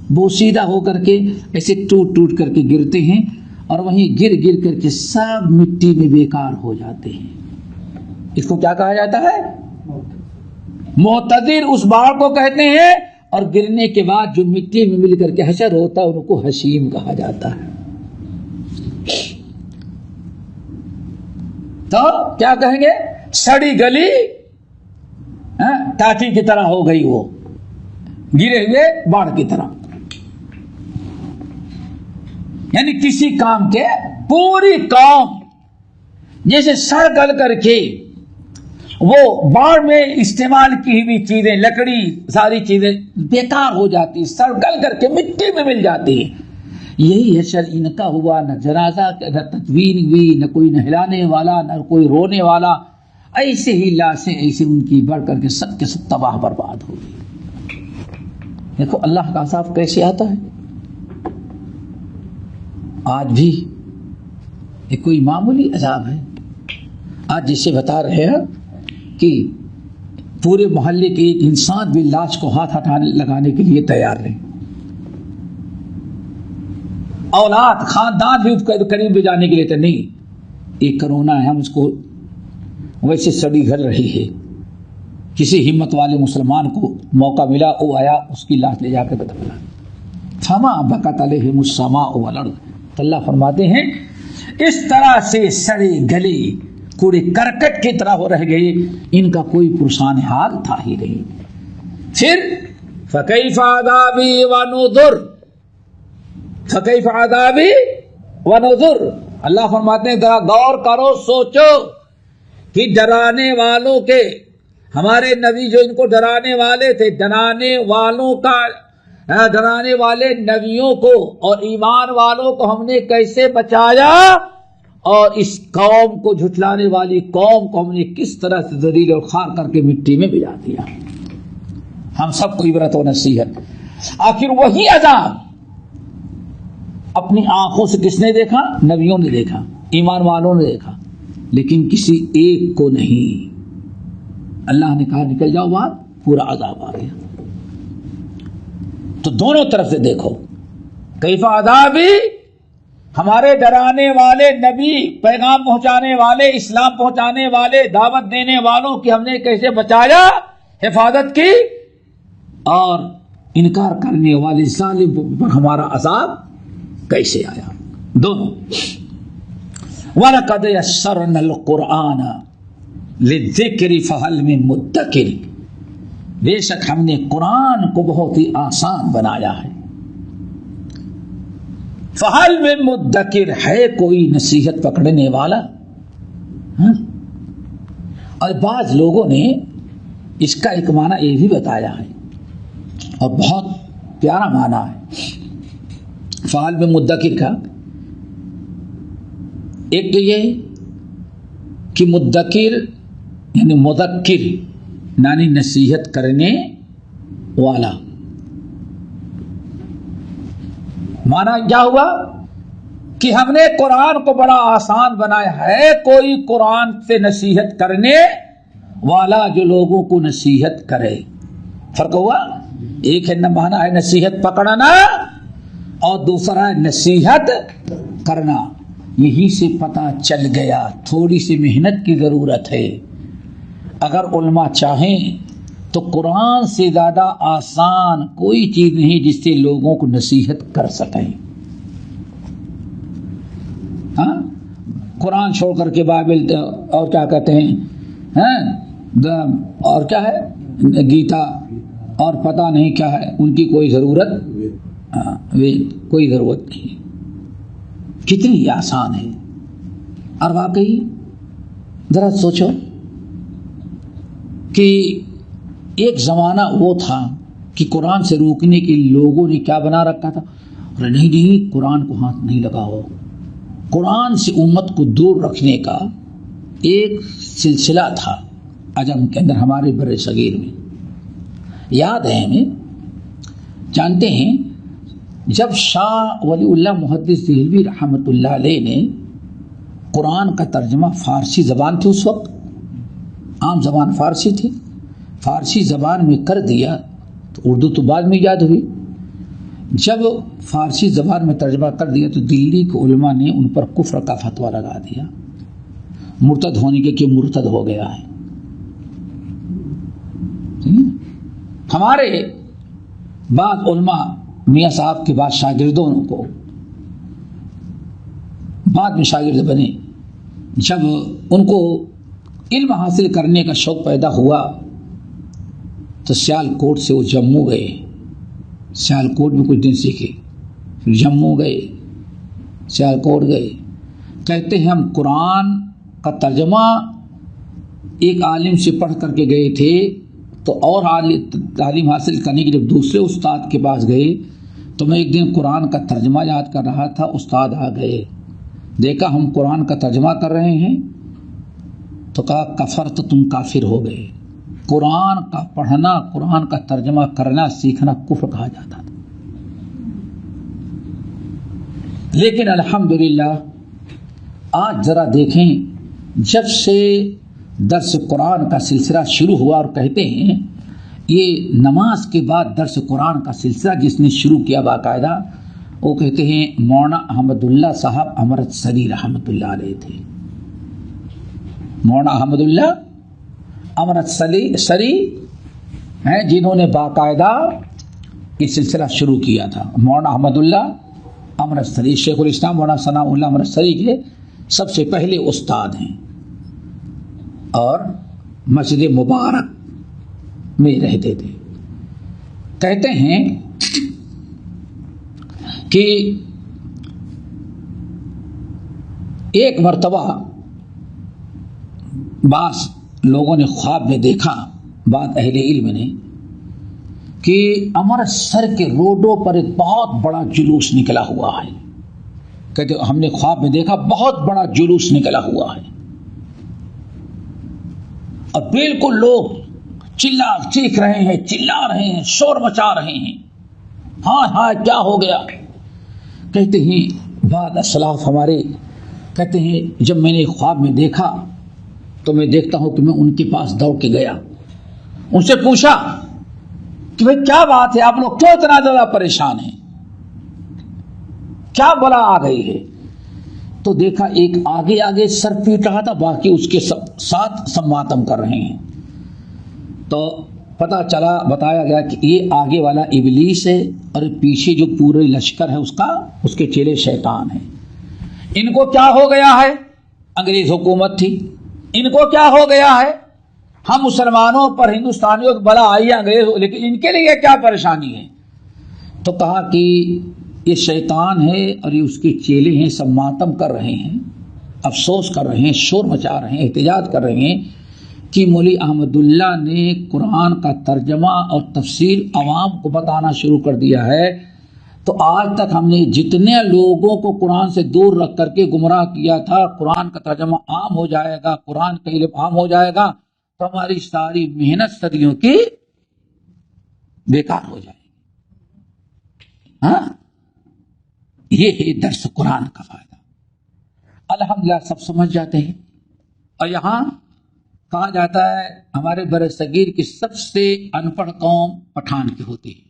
بوسیدہ ہو کر کے ایسے ٹوٹ کر کے گرتے ہیں، اور وہیں گر کر کے سب مٹی میں بیکار ہو جاتے ہیں. اس کو کیا کہا جاتا ہے؟ محتضر اس باڑ کو کہتے ہیں، اور گرنے کے بعد جو مٹی میں مل کر کے حشر ہوتا ہے ان کو حشیم کہا جاتا ہے. تو کیا کہیں گے؟ سڑی گلی ٹاٹی کی طرح ہو گئی، وہ گرے ہوئے باڑ کی طرح. یعنی کسی کام کے پوری کام جیسے سڑ گل کر کے وہ باڑ میں استعمال کی ہوئی چیزیں، لکڑی، ساری چیزیں بیکار ہو جاتی، سڑ گل کر کے مٹی میں مل جاتی ہے. یہی حشر ان کا ہوا. نہ جنازہ، نہ تدفین ہوئی، نہ کوئی نہلانے والا، نہ کوئی رونے والا. ایسے ہی لاشیں ایسے ان کی بڑھ کر کے سب تباہ برباد ہو گئی. دیکھو اللہ کا عذاب کیسے آتا ہے. آج بھی یہ کوئی معمولی عذاب ہے. آج جسے بتا رہے ہیں کہ پورے محلے کے ایک انسان بھی لاش کو ہاتھ لگانے کے لیے تیار نہیں. اولاد، خاندان بھی قریب بھی جانے کے لیے تیار نہیں. ایک کرونا ہے، ہم اس کو ویسے سڑی گھر رہی ہے. کسی ہمت والے مسلمان کو موقع ملا، وہ آیا، اس کی لاش لے جا کر دفنا. فما بکت علیہم السماء والارض. اللہ فرماتے ہیں اس طرح سے سڑے گلے کوڑے کرکٹ کی طرح ہو رہ گئے، ان کا کوئی پرسان حال تھا ہی نہیں. پھر فکیف عذابی ونذر، فکیف عذابی ونذر. اللہ فرماتے ہیں ذرا غور کرو، سوچو کہ ڈرانے والوں کے، ہمارے نبی جو ان کو ڈرانے والے تھے، ڈرانے والے نبیوں کو اور ایمان والوں کو ہم نے کیسے بچایا، اور اس قوم کو، جھٹلانے والی قوم کو ہم نے کس طرح سے ذلیل اور خوار کر کے مٹی میں بجا دیا. ہم سب کو عبرت و نصیحت. آخر وہی عذاب اپنی آنکھوں سے کس نے دیکھا؟ نبیوں نے دیکھا، ایمان والوں نے دیکھا، لیکن کسی ایک کو نہیں. اللہ نے کہا نکل جاؤ بات، پورا عذاب آ گیا. تو دونوں طرف سے دیکھو، کیف عذابی، ہمارے ڈرانے والے نبی، پیغام پہنچانے والے، اسلام پہنچانے والے، دعوت دینے والوں کی ہم نے کیسے بچایا، حفاظت کی، اور انکار کرنے والے ظالم پر ہمارا عذاب کیسے آیا. دونوں. وَلَقَدْ يَسَّرْنَا الْقُرْآنَ لِلذِّكْرِ فَهَلْ مِن مُدَّكِرٍ. بے شک ہم نے قرآن کو بہت ہی آسان بنایا ہے. فہل میں مدکر ہے کوئی نصیحت پکڑنے والا؟ اور بعض لوگوں نے اس کا ایک معنی یہ بھی بتایا ہے اور بہت پیارا معنی ہے فعال میں مدکر کا. ایک تو یہ کہ مدکر یعنی مذکر یعنی نصیحت کرنے والا. معنی کیا ہوا کہ ہم نے قرآن کو بڑا آسان بنایا ہے. کوئی قرآن سے نصیحت کرنے والا جو لوگوں کو نصیحت کرے. فرق ہوا؟ ایک ہے معنی ہے نصیحت پکڑنا اور دوسرا ہے نصیحت کرنا. یہی سے پتہ چل گیا تھوڑی سی محنت کی ضرورت ہے. اگر علماء چاہیں تو قرآن سے زیادہ آسان کوئی چیز نہیں جس سے لوگوں کو نصیحت کر سکیں. ہاں قرآن چھوڑ کر کے بائبل اور کیا کہتے ہیں اور کیا ہے گیتا اور پتہ نہیں کیا ہے ان کی کوئی ضرورت کوئی ضرورت نہیں. کتنی آسان ہے. اور واقعی ذرا سوچو کہ ایک زمانہ وہ تھا کہ قرآن سے روکنے کے لوگوں نے کیا بنا رکھا تھا؟ نہیں قرآن کو ہاتھ نہیں لگاؤ. قرآن سے امت کو دور رکھنے کا ایک سلسلہ تھا عجم کے اندر ہمارے بر صغیر میں. یاد ہے ہمیں جانتے ہیں جب شاہ ولی اللہ محدث دہلوی رحمۃ اللہ علیہ نے قرآن کا ترجمہ فارسی زبان تھی اس وقت عام زبان فارسی تھی فارسی زبان میں کر دیا تو اردو تو بعد میں ایجاد ہوئی. جب فارسی زبان میں ترجمہ کر دیا تو دلی کے علماء نے ان پر کفر کا فتویٰ لگا دیا مرتد ہونے کے کہ مرتد ہو گیا ہے. ہمارے بعض علماء میاں صاحب کے بعد شاگردوں کو بعد میں شاگرد بنے جب ان کو علم حاصل کرنے کا شوق پیدا ہوا تو سیالکوٹ سے وہ جموں گئے. سیالکوٹ میں کچھ دن سیکھے پھر جموں گئے سیالکوٹ گئے. کہتے ہیں ہم قرآن کا ترجمہ ایک عالم سے پڑھ کر کے گئے تھے تو اور تعلیم حاصل کرنے کے جب دوسرے استاد کے پاس گئے تو میں ایک دن قرآن کا ترجمہ یاد کر رہا تھا. استاد آ گئے دیکھا ہم قرآن کا ترجمہ کر رہے ہیں تو کہا کفر تو تم کافر ہو گئے. قرآن کا پڑھنا قرآن کا ترجمہ کرنا سیکھنا کفر کہا جاتا تھا. لیکن الحمدللہ آج ذرا دیکھیں جب سے درس قرآن کا سلسلہ شروع ہوا اور کہتے ہیں یہ نماز کے بعد درس قرآن کا سلسلہ جس نے شروع کیا باقاعدہ وہ کہتے ہیں مولانا احمد اللہ صاحب امرتسری رحمۃ اللہ علیہ تھے. مولانا احمد اللہ امرتسری ہیں جنہوں نے باقاعدہ یہ سلسلہ شروع کیا تھا. مولانا احمد اللہ امرتسری شیخ الاسلام مولانا ثناء اللہ امرتسری کے سب سے پہلے استاد ہیں اور مسجد مبارک میں رہتے تھے. کہتے ہیں کہ ایک مرتبہ بعض لوگوں نے خواب میں دیکھا بعض اہل علم نے کہ امرتسر کے روڈوں پر ایک بہت بڑا جلوس نکلا ہوا ہے. کہتے ہم نے خواب میں دیکھا بہت بڑا جلوس نکلا ہوا ہے اور بالکل لوگ چیخ رہے ہیں چلا رہے ہیں شور مچا رہے ہیں. ہاں ہاں کیا ہو گیا؟ کہتے ہیں بعد اسلاف ہمارے کہتے ہیں جب میں نے خواب میں دیکھا تو میں دیکھتا ہوں کہ میں ان کے پاس دوڑ کے گیا ان سے پوچھا کہ بھئی کیا بات ہے آپ لوگ کیوں اتنا زیادہ پریشان ہیں کیا بلا آ گئی ہے؟ تو دیکھا ایک آگے سر پیٹ رہا تھا باقی اس کے ساتھ سب ماتم کر رہے ہیں. تو پتہ چلا بتایا گیا کہ یہ آگے والا ابلیس ہے اور پیچھے جو پورے لشکر ہے اس کے چیلے شیطان ہیں. ان کو کیا ہو گیا ہے؟ انگریز حکومت تھی. ان کو کیا ہو گیا ہے؟ ہم مسلمانوں پر ہندوستانیوں کی بلا آئی انگریز، لیکن ان کے لیے کیا پریشانی ہے؟ تو کہا کہ یہ شیطان ہے اور یہ اس کے چیلے ہیں، سب ماتم کر رہے ہیں، افسوس کر رہے ہیں، شور مچا رہے ہیں، احتجاج کر رہے ہیں کہ مولوی احمد اللہ نے قرآن کا ترجمہ اور تفسیر عوام کو بتانا شروع کر دیا ہے۔ تو آج تک ہم نے جتنے لوگوں کو قرآن سے دور رکھ کر کے گمراہ کیا تھا، قرآن کا ترجمہ عام ہو جائے گا، قرآن کا علم عام ہو جائے گا تو ہماری ساری محنت صدیوں کی بیکار ہو جائے گی۔ ہاں، یہ ہے درس قرآن کا فائدہ۔ الحمدللہ سب سمجھ جاتے ہیں، اور یہاں کہا جاتا ہے ہمارے برصغیر کی سب سے ان پڑھ قوم پٹھان کی ہوتی ہے،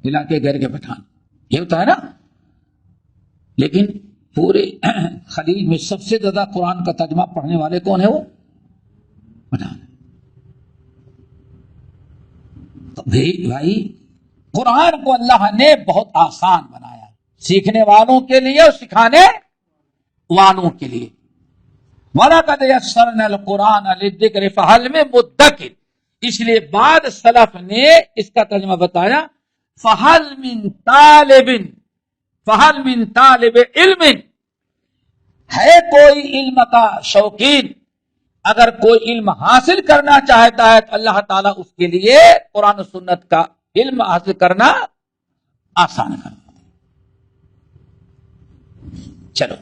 علاقے گھر کے پٹھان، یہ ہوتا ہے نا، لیکن پورے خلیج میں سب سے زیادہ قرآن کا ترجمہ پڑھنے والے کون ہیں؟ وہ پٹھان۔ تو بھائی قرآن کو اللہ نے بہت آسان بنایا، سیکھنے والوں کے لیے اور سکھانے والوں کے لیے۔ وَلَقَدْ يَسَّرْنَا الْقُرْآنَ لِلذِّكْرِ فَهَلْ مِن مُدَّكِرٍ، اس لیے بعد سلف نے اس کا ترجمہ بتایا فَهَلْ مِن طَالِبِ علم، ہے کوئی علم کا شوقین، اگر کوئی علم حاصل کرنا چاہتا ہے تو اللہ تعالیٰ اس کے لیے قرآن و سنت کا علم حاصل کرنا آسان کر دے۔ چلو،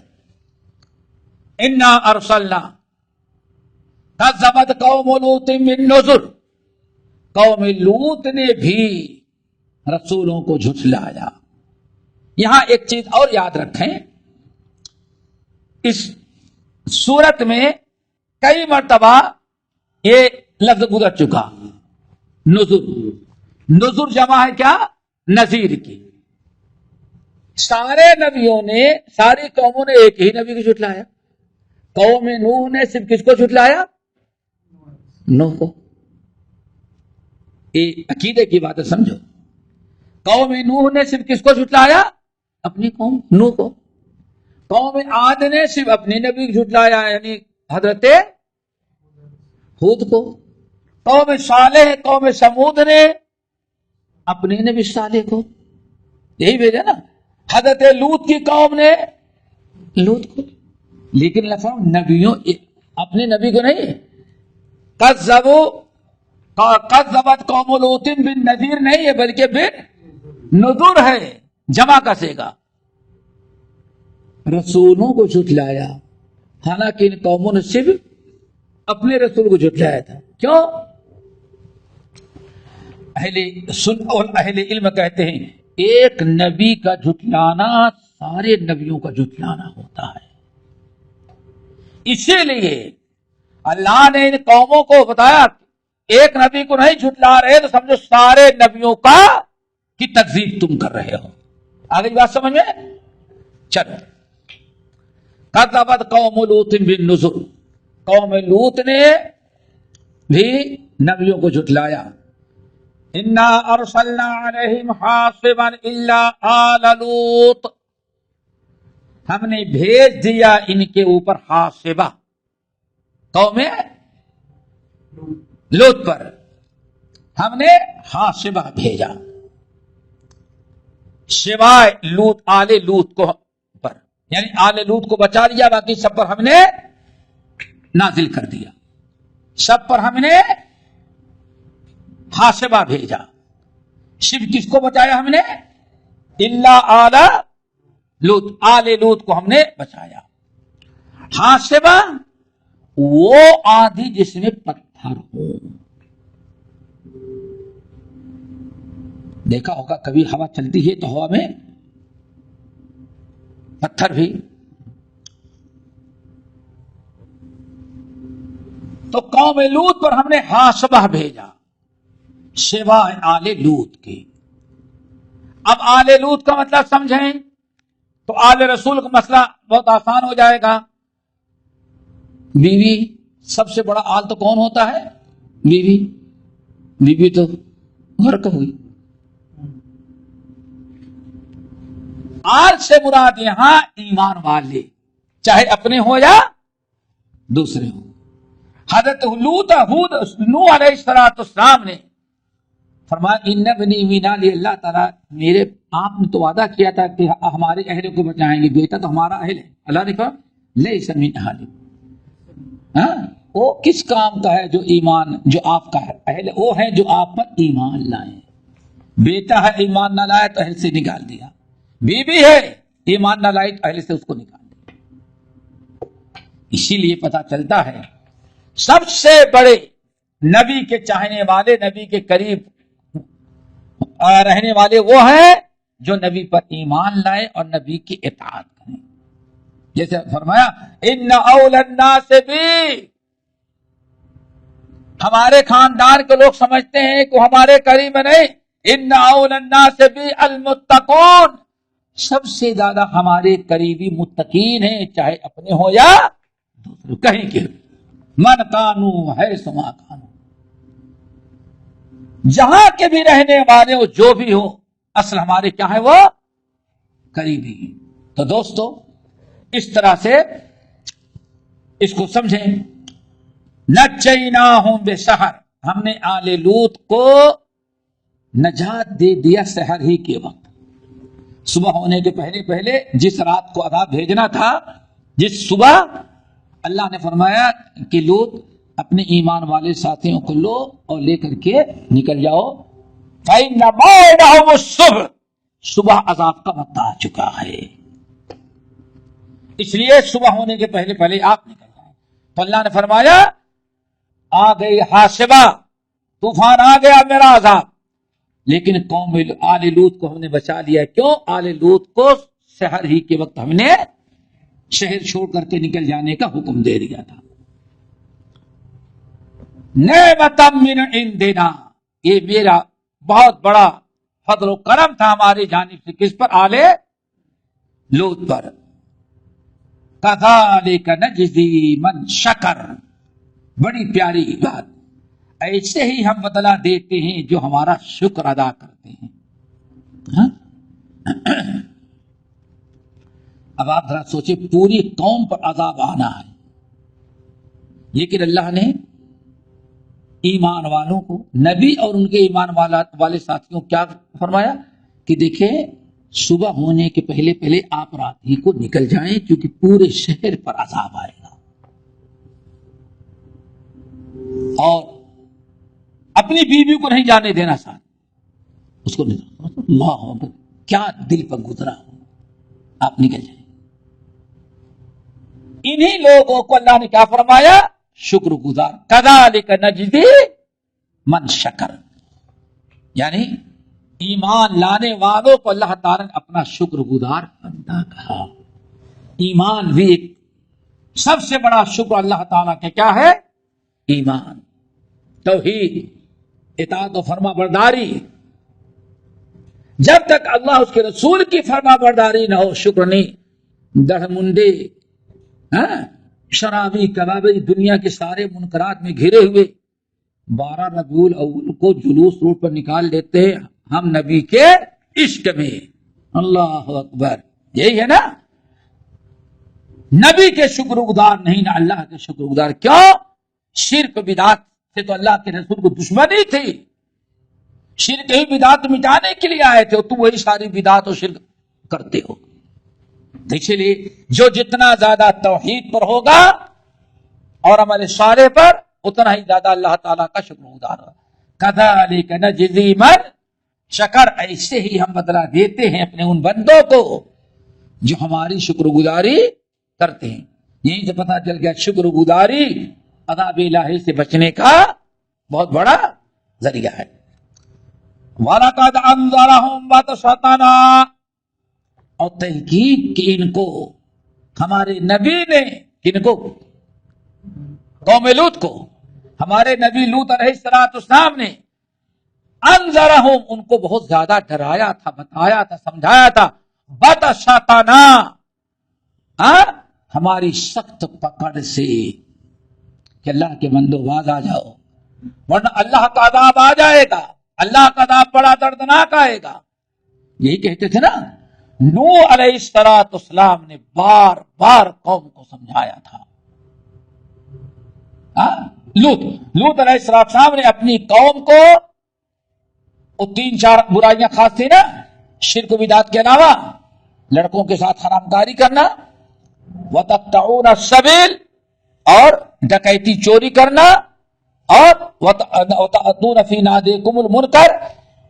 انا ارسلنا کذبت قوم لوط بالنذر، قوم لوط نے بھی رسولوں کو جھٹلایا۔ یہاں ایک چیز اور یاد رکھیں، اس سورت میں کئی مرتبہ یہ لفظ گزر چکا، نذر۔ نذر جمع ہے کیا؟ نذیر کی۔ سارے نبیوں نے، ساری قوموں نے ایک ہی نبی کو جھٹلایا۔ قوم نوح نے صرف کس کو جھٹلایا؟ نوح کو۔ یہ عقیدے کی بات ہے، سمجھو۔ قوم نوح نے صرف کس کو جھٹلایا؟ اپنی قوم نوح کو۔ قوم عاد نے صرف اپنی نبی کو جھٹلایا، یعنی حضرت ہود کو۔ قوم صالح، قوم سمود نے اپنے نبی صالح کو یہی بھیجا نا۔ حضرت لوط کی قوم نے لوط کو، لیکن لفظ نبیوں اپنے نبی کو نہیں۔ قذبت قوم لوط بالنذیر نہیں ہے، بلکہ بالنذر ہے، جمع کا صیغہ۔ رسولوں کو جھٹلایا، حالانکہ ان قوموں نے صرف اپنے رسول کو جھٹلایا تھا۔ کیوں؟ اہل علم کہتے ہیں ایک نبی کا جھٹلانا سارے نبیوں کا جھٹلانا ہوتا ہے۔ اسی لیے اللہ نے ان قوموں کو بتایا ایک نبی کو نہیں جھٹلا رہے تو سمجھو سارے نبیوں کا کی تکذیب تم کر رہے ہو۔ آگے بات سمجھ میں؟ چلو، کذبت قوم لوط بالنذر، قوم لوط نے بھی نبیوں کو جھٹلایا۔ انا ارسلنا علیہم حاصبا الا آل لوط، ہم نے بھیج دیا ان کے اوپر حاصبہ، قوم لوط پر ہم نے حاصبہ بھیجا، سوائے لوط آل لوط کو پر، یعنی آل لوط کو بچا لیا، باقی سب پر ہم نے نازل کر دیا، سب پر ہم نے حاصبہ بھیجا۔ صرف کس کو بچایا ہم نے؟ الا آل لوط، آل لوط کو ہم نے بچایا۔ حاصبہ وہ آندھی جس میں پتھر ہو، دیکھا ہوگا کبھی ہوا چلتی ہے تو ہوا میں پتھر بھی، تو قوم لوط پر ہم نے حاصبہ بھیجا سوائے آل لوط کے۔ اب آل لوط کا مطلب سمجھیں تو آل رسول کا مسئلہ بہت آسان ہو جائے گا۔ بیوی، سب سے بڑا آل تو کون ہوتا ہے؟ بیوی۔ بیوی تو گھر کا ہوئی۔ آل سے مراد یہاں ایمان والے، چاہے اپنے ہو یا دوسرے ہو۔ حضرت نوح علیہ السلام نے فرمایا ان ابنی من علی، اللہ تعالیٰ میرے آپ نے تو وعدہ کیا تھا کہ ہمارے اہل کو بچائیں گے، بیٹا تو ہمارا اہل ہے. اللہ نے کہا لیس من اہل، وہ کس کام کا ہے جو ایمان جو آپ کا ہے، اہل وہ ہے جو آپ پر ایمان لائیں. بیٹا ہے ایمان نہ لائے تو اہل سے نکال دیا، بیوی ہے ایمان نہ لائی تو اہل سے اس کو نکال دیا. اسی لیے پتہ چلتا ہے سب سے بڑے نبی کے چاہنے والے، نبی کے قریب رہنے والے وہ ہیں جو نبی پر ایمان لائے اور نبی کی اطاعت کریں. جیسے فرمایا ان اول الناس بھی، ہمارے خاندان کے لوگ سمجھتے ہیں کہ ہمارے قریب نہیں، ان اول الناس بھی المتقون، سب سے زیادہ ہمارے قریبی متقین ہیں، چاہے اپنے ہو یا دوسرے. کہیں کہ من کانو ہے سما کانو، جہاں کے بھی رہنے والے ہو جو بھی ہو، اصل ہمارے کیا ہے وہ قریبی. تو دوستو اس طرح سے اس کو سمجھیں. نجیناہم بسحر، ہم نے آل لوط کو نجات دے دیا سحر ہی کے وقت. صبح ہونے کے پہلے پہلے جس رات کو عذاب بھیجنا تھا، جس صبح اللہ نے فرمایا کہ لوط اپنے ایمان والے ساتھیوں کو لو اور لے کر کے نکل جاؤ. فَإِنَّ مَوْعِدَهُمُ الصُّبْحُ، صبح عذاب کا وقت آ چکا ہے، اس لیے صبح ہونے کے پہلے پہلے آپ نکل جائیں. تو اللہ نے فرمایا آ گئی حاسبہ، طوفان آ گیا میرا عذاب، لیکن قوم آل لوط کو ہم نے بچا لیا. کیوں؟ آل لوط کو سحر ہی کے وقت ہم نے شہر چھوڑ کر کے نکل جانے کا حکم دے دیا تھا. نعمتاً من عندنا، یہ میرا بہت بڑا فضل و کرم تھا ہماری جانب سے. کس پر؟ آل لوط پر. کذالک نجزی من شکر، بڑی پیاری بات، ایسے ہی ہم بدلہ دیتے ہیں جو ہمارا شکر ادا کرتے ہیں. اب آپ ذرا سوچیں، پوری قوم پر عذاب آنا ہے، لیکن اللہ نے ایمان والوں کو، نبی اور ان کے ایمان والے ساتھیوں کیا فرمایا کہ دیکھیں صبح ہونے کے پہلے پہلے آپ رات ہی کو نکل جائیں، کیونکہ پورے شہر پر عذاب آئے گا. اور اپنی بیوی کو نہیں جانے دینا ساتھ، اس کو اللہ اکبر، کیا دل پر گزرا ہو، آپ نکل جائیں. انہی لوگوں کو اللہ نے کیا فرمایا؟ شکر گزار. کذالک نجزی من شکر، یعنی ایمان لانے والوں کو اللہ تعالیٰ نے اپنا شکر گزار بندہ کہا. ایمان بھی ایک سب سے بڑا شکر اللہ تعالیٰ کے کیا ہے؟ ایمان، توحید، اطاعت و فرما برداری. جب تک اللہ اس کے رسول کی فرما برداری نہ ہو شکر نہیں. دڑ منڈے، شرابی، کبابی، دنیا کے سارے منکرات میں گھرے ہوئے 12 ربیع الاول کو جلوس روڈ پر نکال دیتے ہیں ہم نبی کے عشق میں. اللہ اکبر، یہی ہے نا. نبی کے شکر گزار نہیں، نہ اللہ کے شکر گزار. کیوں؟ شرک بدعت سے تو اللہ کے رسول کو دشمنی تھی. شرک ہی بدعت مٹانے کے لیے آئے تھے، تو وہی ساری بدعت و شرک کرتے ہو. اسی لیے جو جتنا زیادہ توحید پر ہوگا اور عمل صالح پر، اتنا ہی زیادہ اللہ تعالیٰ کا شکر گزار ہوگا. کذالک نجزی من شکر، ایسے ہی ہم بدلہ دیتے ہیں اپنے ان بندوں کو جو ہماری شکر گزاری کرتے ہیں. یہیں سے پتہ چل گیا شکر گزاری عذاب الہی سے بچنے کا بہت بڑا ذریعہ ہے. وَلَقَدْ أَنذَرَهُمْ بَطْشَتَنَا، اور تحقیق کہ ان کو ہمارے نبی نے، کن کو؟ قوم لوط کو. ہمارے نبی لوط علیہ السلام نے انذرہم، ان کو بہت زیادہ ڈرایا تھا، بتایا تھا، سمجھایا تھا. بطشتنا، ہماری سخت پکڑ سے کہ اللہ کے بندو باز آ جاؤ، ورنہ اللہ کا عذاب آ جائے گا. اللہ کا عذاب بڑا دردناک آئے گا. یہی کہتے تھے نا. نوح علیہ السلام نے بار بار قوم کو سمجھایا تھا. لوط علیہ السلام نے اپنی قوم کو وہ 3-4 برائیاں خاص تھی نا، شرک و بدعت کے علاوہ لڑکوں کے ساتھ حرام کاری کرنا، وَتَقْطَعُونَ السَّبِيلَ اور ڈکیتی چوری کرنا، اور وَتَأْتُونَ فِي نَادِيكُمُ الْمُنكَرَ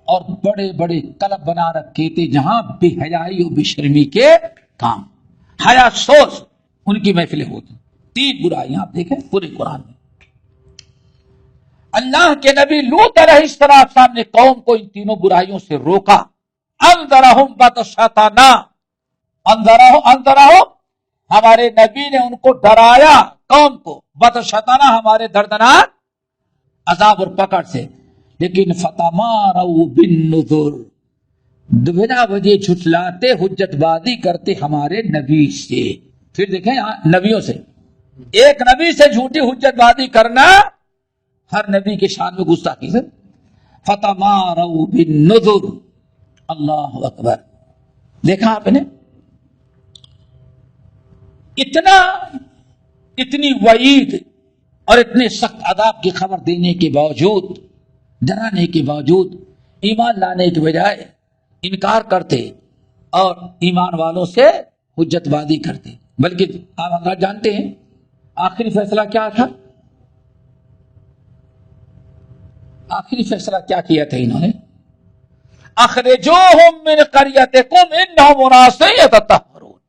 اور بڑے بڑے کلب بنا رکھے تھے جہاں بے حیائی و بے شرمی کے کام، حیا سوز ان کی محفلیں ہوتی. 3 برائیاں آپ دیکھیں پورے قرآن میں. اللہ کے نبی لوط علیہ السلام نے قوم کو ان تینوں برائیوں سے روکا. انذرہم بطشتنا، انذرہم ہمارے نبی نے ان کو ڈرایا قوم کو، بطشتنا ہمارے دردناک عذاب اور پکڑ سے. لیکن فتماروا بالنذر، بنا وجہ جھٹلاتے حجت بازی کرتے ہمارے نبی سے. پھر دیکھیں نبیوں سے، ایک نبی سے جھوٹی حجت بازی کرنا ہر نبی کے شان میں گستاخی سے. فتماروا بالنذر، اللہ اکبر. دیکھا آپ نے اتنی وعید اور اتنے سخت عذاب کی خبر دینے کے باوجود، ڈرانے کے باوجود ایمان لانے کے بجائے انکار کرتے اور ایمان والوں سے حجت بازی کرتے. بلکہ آپ جانتے ہیں آخری فیصلہ کیا تھا؟ آخری فیصلہ کیا کیا تھا انہوں نے؟ اخرجوہم من قریتکم انہم اناس یتطہرون.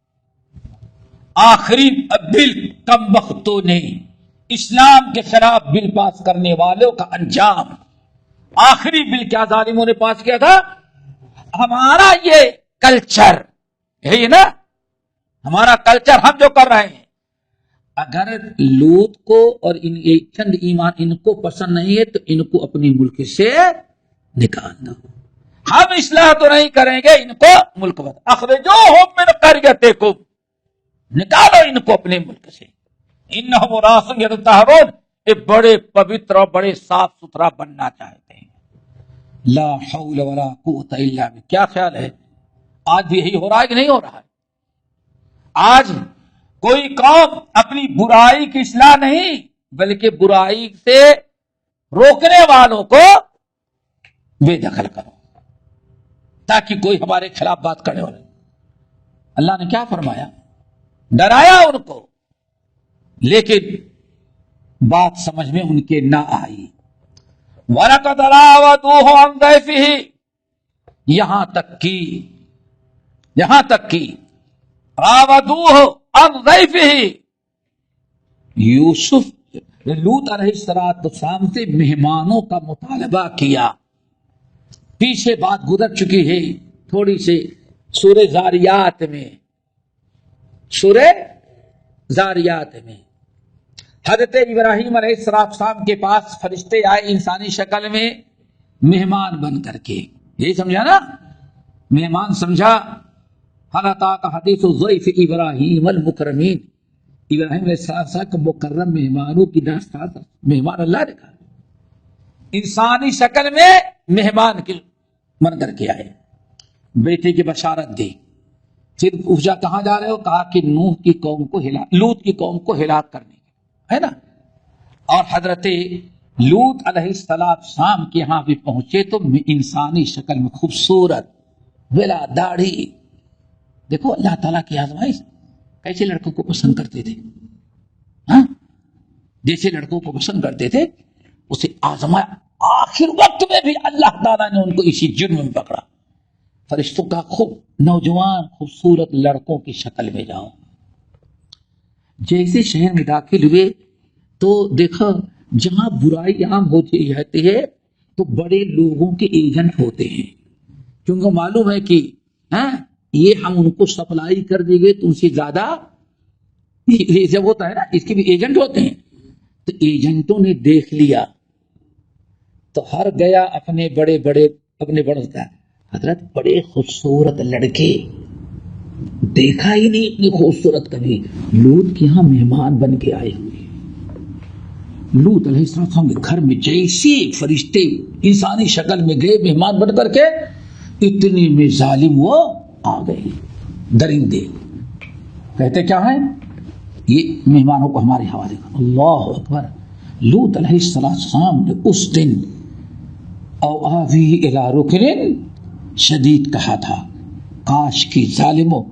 آخری بل کم بختوں نے، اسلام کے خلاف بل پاس کرنے والوں کا انجام، آخری بل کیا ظالموں نے پاس کیا تھا؟ ہمارا یہ کلچر، یہی نا ہمارا کلچر، ہم جو کر رہے ہیں، اگر لوط کو اور چند ایمان ان کو پسند نہیں ہے تو ان کو اپنے ملک سے نکال دو. ہم اصلاح تو نہیں کریں گے، ان کو ملک بتا. اخرجوہم من قریتکم، نکالو ان کو اپنے ملک سے. انہم اناس یتطہرون، یہ بڑے پوتر اور بڑے صاف ستھرا بننا چاہتے ہیں. لا حول ولا قوت الا باللہ. کیا خیال ہے آج بھی یہی ہو رہا ہے کہ نہیں ہو رہا ہے؟ آج کوئی قوم اپنی برائی کی اصلاح نہیں بلکہ برائی سے روکنے والوں کو بے دخل کرو تاکہ کوئی ہمارے خلاف بات کرنے والے. اللہ نے کیا فرمایا؟ ڈرایا ان کو، لیکن بات سمجھ میں ان کے نہ آئی. وَلَقَدْ رَاوَدُوهُ عَنْ ضَيْفِهِ، یہاں تک کی راودوہ عن ضیفہ، یوسف لوط علیہ السلام سے مہمانوں کا مطالبہ کیا. پیچھے بات گزر چکی ہے تھوڑی سی سورہ زاریات میں حضرت ابراہیم علیہ السلام کے پاس فرشتے آئے انسانی شکل میں مہمان بن کر کے. یہی سمجھا نا، مہمان سمجھا. حَلْ أَتَاكَ حَدِيثُ ضَيْفِ إِبْرَاهِيمَ الْمُكْرَمِينَ، ابراہیم علیہ السلام کو مکرم مہمانوں کی داستان. مہمان اللہ نے کہا انسانی شکل میں مہمان کے بن کر کے آئے، بیٹے کی بشارت دی. پھر پوچھا کہاں جا رہے ہو؟ کہا کہ نوح کی قوم کو لوط کی قوم کو ہلاک کرنے ہے نا. اور حضرت لوط علیہ السلام کے یہاں بھی پہنچے تو انسانی شکل میں خوبصورت، بلا داڑھی. دیکھو اللہ تعالیٰ کی آزمائش، کیسے لڑکوں کو پسند کرتے تھے، جیسے لڑکوں کو پسند کرتے تھے اسے آزمایا. آخر وقت میں بھی اللہ تعالیٰ نے ان کو اسی جرم میں پکڑا. فرشتوں کا خوب نوجوان خوبصورت لڑکوں کی شکل میں جاؤ. جیسے شہر میں داخل ہوئے تو دیکھا جہاں برائی عام ہوتی رہتی ہے تو بڑے لوگوں کے ایجنٹ ہوتے ہیں، کیونکہ معلوم ہے کہ یہ ہم ان کو سپلائی کر دیں گے تو ان سے زیادہ یہ جب ہوتا ہے نا، اس کے بھی ایجنٹ ہوتے ہیں. تو ایجنٹوں نے دیکھ لیا تو ہر گیا اپنے بڑے حضرت بڑے خوبصورت لڑکے دیکھا ہی نہیں اتنی خوبصورت کبھی. لوط کے یہاں مہمان بن کے آئے ہوئے. لوط علیہ السلام کے گھر میں جیسے فرشتے انسانی شکل میں گئے مہمان بن کر کے، اتنے میں ظالم وہ آ گئے. درندے کہتے کیا ہیں؟ یہ مہمانوں کو ہمارے حوالے کر. اللہ اکبر. لوط علیہ السلام نے اس دن او آوی الی رکن شدید کہا تھا، کاش کی ظالموں،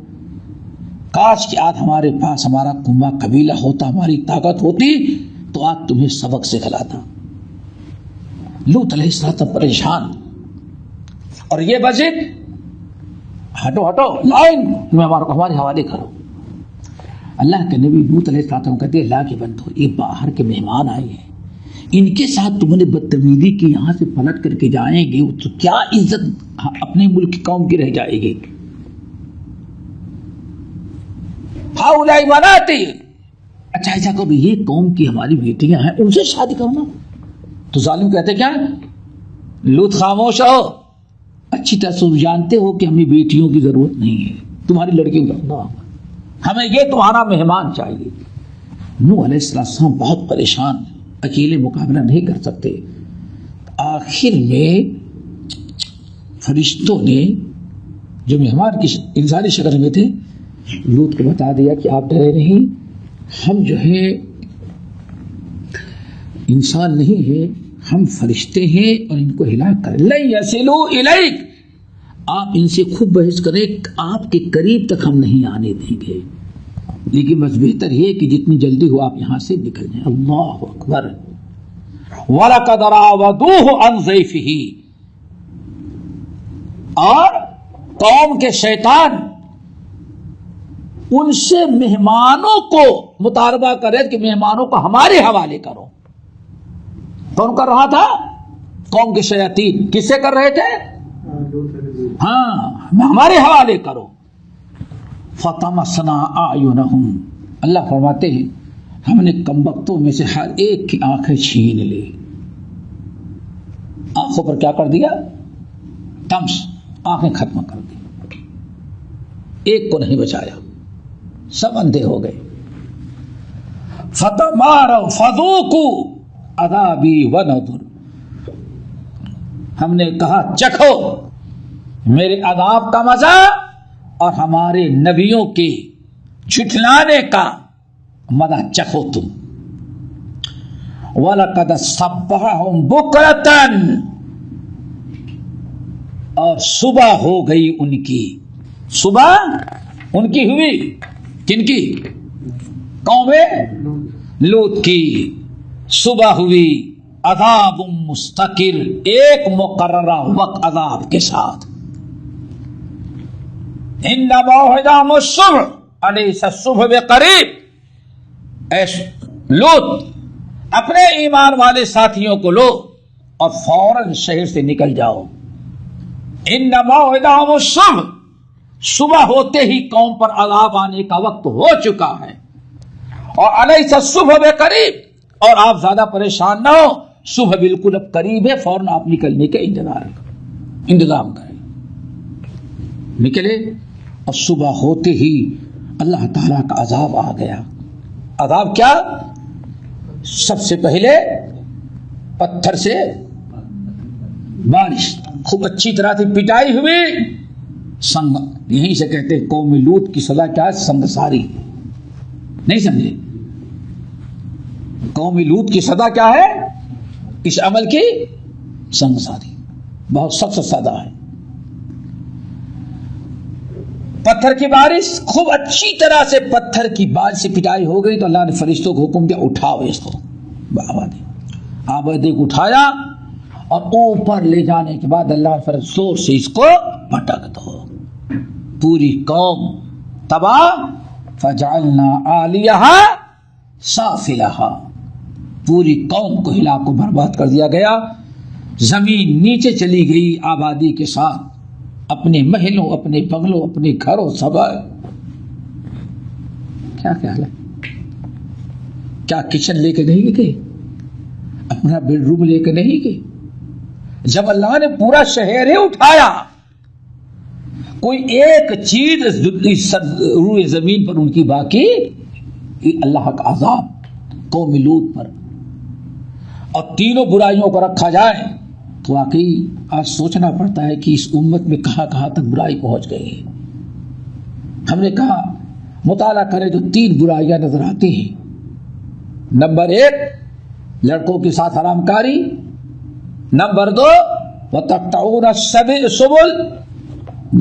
کاش کہ آج ہمارے پاس ہمارا کنبہ قبیلہ ہوتا، ہماری طاقت ہوتی تو آج تمہیں سبق سکھلاتا۔ لوط علیہ السلام پریشان، اور یہ مسجد ہٹو ہٹو لائن میں ہمارے حوالے کرو۔ اللہ کے نبی لوط علیہ السلام کہتے ہیں اللہ کے بندو، یہ باہر کے مہمان آئے ہیں، ان کے ساتھ تم نے بدتمیزی کی، یہاں سے پلٹ کر کے جائیں گے تو کیا عزت اپنے ملک کی قوم کی رہ جائے گی؟ ہاؤلاء بناتی، اچھا ایسا کرو یہ قوم کی ہماری بیٹیاں ہیں ان سے شادی کرنا۔ تو ظالم کہتے کیا لوط خاموش ہو، اچھی طرح سے جانتے ہو کہ ہمیں بیٹیوں کی ضرورت نہیں ہے، تمہاری لڑکیوں کا، ہمیں یہ تمہارا مہمان چاہیے۔ نوح علیہ السلام بہت پریشان، اکیلے مقابلہ نہیں کر سکتے۔ آخر میں فرشتوں نے جو مہمان کی انسانی شکل میں تھے لوط کو بتا دیا کہ آپ ڈرے نہیں، ہم جو ہے انسان نہیں ہے، ہم فرشتے ہیں اور ان کو ہلاک کریں۔ لن یصلوا الیک، آپ ان سے خوب بحث کریں، آپ کے قریب تک ہم نہیں آنے دیں گے، لیکن بس بہتر یہ کہ جتنی جلدی ہو آپ یہاں سے نکل جائیں۔ اللہ اکبر۔ وَلَقَدْ رَاوَدُوهُ عَنْ ضَيْفِهِ، اور قوم کے شیطان ان سے مہمانوں کو مطالبہ کرے کہ مہمانوں کو ہمارے حوالے کرو۔ کون کر رہا تھا؟ قوم کے شیاطین۔ کس سے کر رہے تھے؟ ہاں ہمارے حوالے کرو۔ فَطَمَسْنَا أَعْيُنَهُمْ، اللہ فرماتے ہیں ہم نے کمبختوں میں سے ہر ایک کی آنکھیں چھین لی۔ آنکھوں پر کیا کر دیا؟ تمس، آنکھیں ختم کر دی، ایک کو نہیں بچایا، سب اندھے ہو گئے۔ فَتَمَارَوْا فَذُوقُوا عَذَابِي وَنُذُرِ، ہم نے کہا چکھو میرے عذاب کا مزہ اور ہمارے نبیوں کے جھٹلانے کا مزہ چکھو تم۔ وَلَقَدْ صَبَّحَهُمْ بُكْرَةً، اور صبح ہو گئی ان کی، صبح ان کی ہوئی، کن کی؟ قوم لوط کی صبح ہوئی، عذاب مستقر، ایک مقررہ وقت عذاب کے ساتھ۔ إِنَّ مَوْعِدَهُمُ الصُّبْحُ أَلَيْسَ الصُّبْحُ بِقَرِيبٍ، اے لوط اپنے ایمان والے ساتھیوں کو لو اور فوراً شہر سے نکل جاؤ۔ إِنَّ مَوْعِدَهُمُ الصُّبْحُ، صبح ہوتے ہی قوم پر عذاب آنے کا وقت ہو چکا ہے، اور أَلَيْسَ الصُّبْحُ بِقَرِيبٍ، اور آپ زیادہ پریشان نہ ہو، صبح بالکل اب قریب ہے، فوراً آپ نکلنے کا انتظام کریں۔ نکلے اور صبح ہوتے ہی اللہ تعالیٰ کا عذاب آ گیا۔ عذاب کیا؟ سب سے پہلے پتھر سے بارش، خوب اچھی طرح سے پٹائی ہوئی، سنگ، یہیں سے کہتے ہیں قوم لوط کی سزا کیا ہے؟ سنگساری۔ نہیں سمجھے؟ قوم لوط کی سزا کیا ہے؟ اس عمل کی سنگساری، بہت سخت سزا ہے۔ پتھر کی بارش، خوب اچھی طرح سے پتھر کی بارش سے پٹائی ہو گئی تو اللہ نے فرشتوں کو حکم دیا اٹھاؤ اس کو، آبادی کو اٹھایا اور اوپر لے جانے کے بعد اللہ نے فرشتوں زور سے اس کو پٹک دو، پوری قوم تباہ۔ فجعلنا عالیہا سافلہا، پوری قوم کو ہلاک و برباد کر دیا گیا، زمین نیچے چلی گئی آبادی کے ساتھ، اپنے محلوں، اپنے بنگلوں، اپنے گھروں، سب۔ کیا خیال ہے؟ کیا کچن لے کے نہیں گئے؟ اپنا بیڈ روم لے کے نہیں گئے؟ جب اللہ نے پورا شہر ہی اٹھایا، کوئی ایک چیز روئے زمین پر ان کی باقی، اللہ کا عذاب قوم لوط پر، اور تینوں برائیوں کو رکھا جائے تو واقعی آج سوچنا پڑتا ہے کہ اس امت میں کہاں کہاں تک برائی پہنچ گئی ہے۔ ہم نے کہا مطالعہ کریں تو 3 برائیاں نظر آتی ہیں۔ نمبر 1، لڑکوں کے ساتھ حرام کاری. نمبر 2 وَتَقْطَعُونَ السَّبِلَ،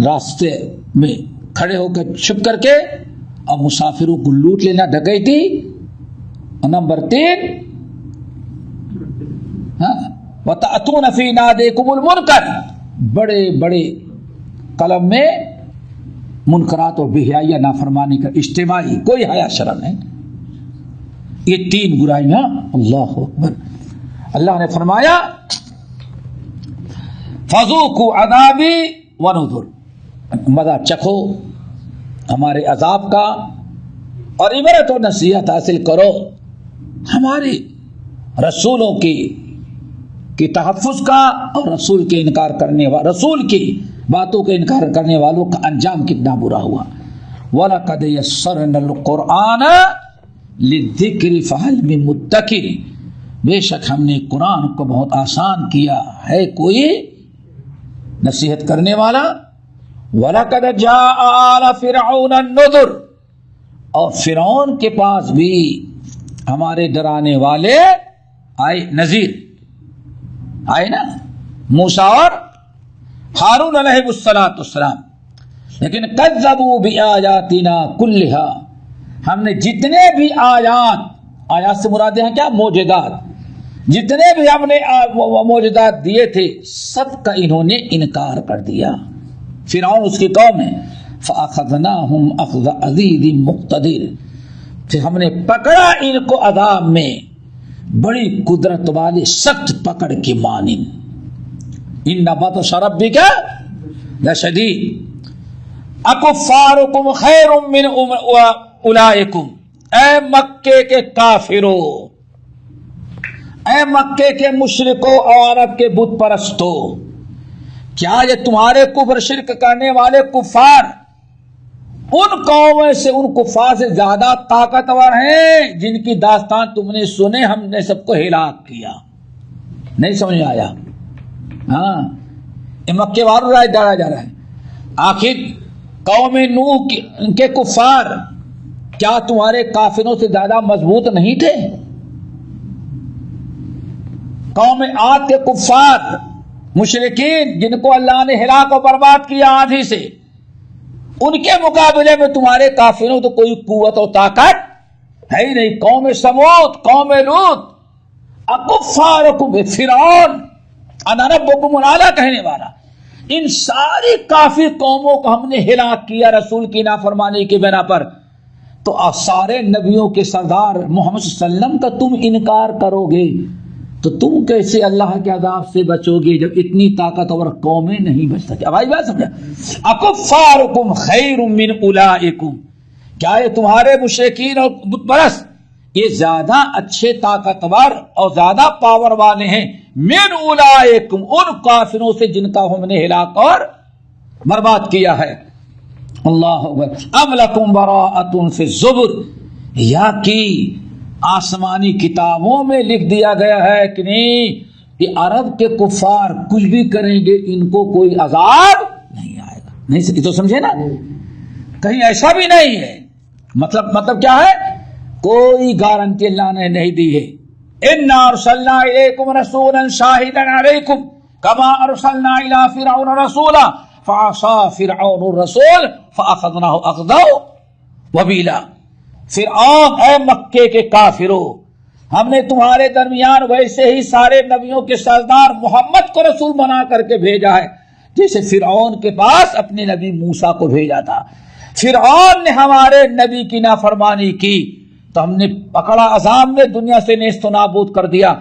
راستے میں کھڑے ہو کر چھپ کر کے اور مسافروں کو لوٹ لینا، ڈکیتی. اور نمبر 3 وَتَأْتُونَ فِي نَادِيكُمُ الْمُنْكَرَ، بڑے بڑے قلم میں منکرات اور بے-حیائی نافرمانی کا اجتماعی، کوئی حیا شرم نہیں. یہ 3 برائیاں. اللہ اکبر. اللہ نے فرمایا فَذُوقُوا عَذَابِي وَنُذُرِ، مزہ چکھو ہمارے عذاب کا اور عبرت و نصیحت حاصل کرو ہمارے رسولوں کی تحفظ کا اور رسول کے انکار کرنے رسول کی باتوں کا انکار کرنے والوں کا انجام کتنا برا ہوا. وَلَقَدْ يَسَّرْنَا الْقُرْآنَ لِلذِّكْرِ فَهَلْ مِن مُدَّكِرٍ، بے شک ہم نے قرآن کو بہت آسان کیا، ہے کوئی نصیحت کرنے والا. وَلَقَدْ جَاءَ آلَ فِرْعَوْنَ النُّذُرُ، اور فرعون کے پاس بھی ہمارے ڈرانے والے آئے، نذیر آئے نا، موسیٰ اور ہارون علیہ السلام. لیکن کذبوا بآیاتنا کلھا، ہم نے جتنے بھی آیات سے مراد ہیں کیا؟ معجزات. جتنے بھی ہم نے معجزات دیے تھے سب کا انہوں نے انکار کر دیا. فرعون اس کی قوم ہے. فَأَخَذْنَاهُمْ أَخْذَ عَزِيزٍ مُقْتَدِرٍ، پھر ہم نے پکڑا ان کو عذاب میں بڑی قدرت والے سخت پکڑ کے مانند. إِنَّ بَطْشَ رَبِّكَ لَشَدِيدٌ أَكُفَّارُكُمْ خَيْرٌ مِّنْ أُولَئِكُمْ، اے مکے کے کافروں، اے مکے کے مشرکوں اور عرب کے بت پرستوں، کیا یہ تمہارے کفر شرک کرنے والے کفار ان قوموں سے، ان کفار سے زیادہ طاقتور ہیں جن کی داستان تم نے سنے ہم نے سب کو ہلاک کیا؟ نہیں سمجھ آیا؟ ہاں، یہ مکے والوں رائے ڈالا جا رہا ہے. آخر قوم نوح کے کفار کیا تمہارے کافروں سے زیادہ مضبوط نہیں تھے؟ قوم عاد کے کفار مشرکین جن کو اللہ نے ہلاک و برباد کیا آندھی سے، ان کے مقابلے میں تمہارے کافروں تو کوئی قوت و طاقت ہے ہی نہیں. قوم سمود، قوم لوط، اکفارکم، فرعون، انا ربکم الاعلی کہنے والا، ان ساری کافر قوموں کو ہم نے ہلاک کیا رسول کی نافرمانی کی بنا پر. تو سارے نبیوں کے سردار محمد صلی اللہ علیہ وسلم کا تم انکار کرو گے تو تم کیسے اللہ کے عذاب سے بچو گے جب اتنی طاقتور قومیں نہیں بچ سکیں؟ اب آئی بات سمجھا؟ اکفارکم خیر من اولئکم، کیا یہ تمہارے مشرکین اور بت پرست یہ زیادہ اچھے طاقتور اور زیادہ پاور والے ہیں من اولئکم، ان کافروں سے جن کا ہم نے ہلاک اور برباد کیا ہے. اللہ اکبر. ام لکم براءۃ فی الزبر، یا کی آسمانی کتابوں میں لکھ دیا گیا ہے کہ نہیں کہ عرب کے کفار کچھ بھی کریں گے ان کو کوئی عذاب نہیں آئے گا. نہیں تو سمجھے نا، کہیں ایسا بھی نہیں ہے. مطلب کیا ہے؟ کوئی گارنٹی اللہ نے نہیں دی ہے. انا ارسلنا الیکم رسولا شاہدا علیکم کما ارسلنا الی فرعون رسولا فعصى فرعون الرسول فاخذناه اخذا وبیلا. فرعون، اے مکے کے کافروں، ہم نے تمہارے درمیان ویسے ہی سارے نبیوں کے سردار محمد کو رسول بنا کر کے بھیجا ہے جیسے فرعون کے پاس اپنے نبی موسیٰ کو بھیجا تھا. فرعون نے ہمارے نبی کی نافرمانی کی تو ہم نے پکڑا عذاب میں دنیا سے نیست و نابود کر دیا.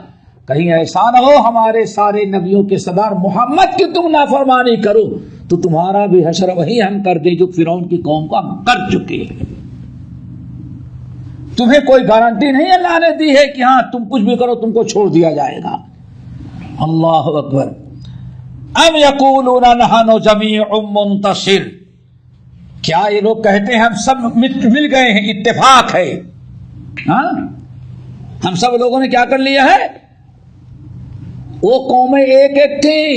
کہیں ایسا نہ ہو ہمارے سارے نبیوں کے سردار محمد کی تم نافرمانی کرو تو تمہارا بھی حشر وہی ہم کر دیں جو فرعون کی قوم کو ہم کر چکے ہیں. تمہیں کوئی گارنٹی نہیں اللہ نے دی ہے کہ ہاں تم کچھ بھی کرو تم کو چھوڑ دیا جائے گا. اللہ اکبر. ام یقولون نحن جمیع منتصر، کیا یہ لوگ کہتے ہیں ہم سب مل گئے ہیں، اتفاق ہے. ہاں، ہم سب لوگوں نے کیا کر لیا ہے؟ وہ قومیں ایک ایک تھیں،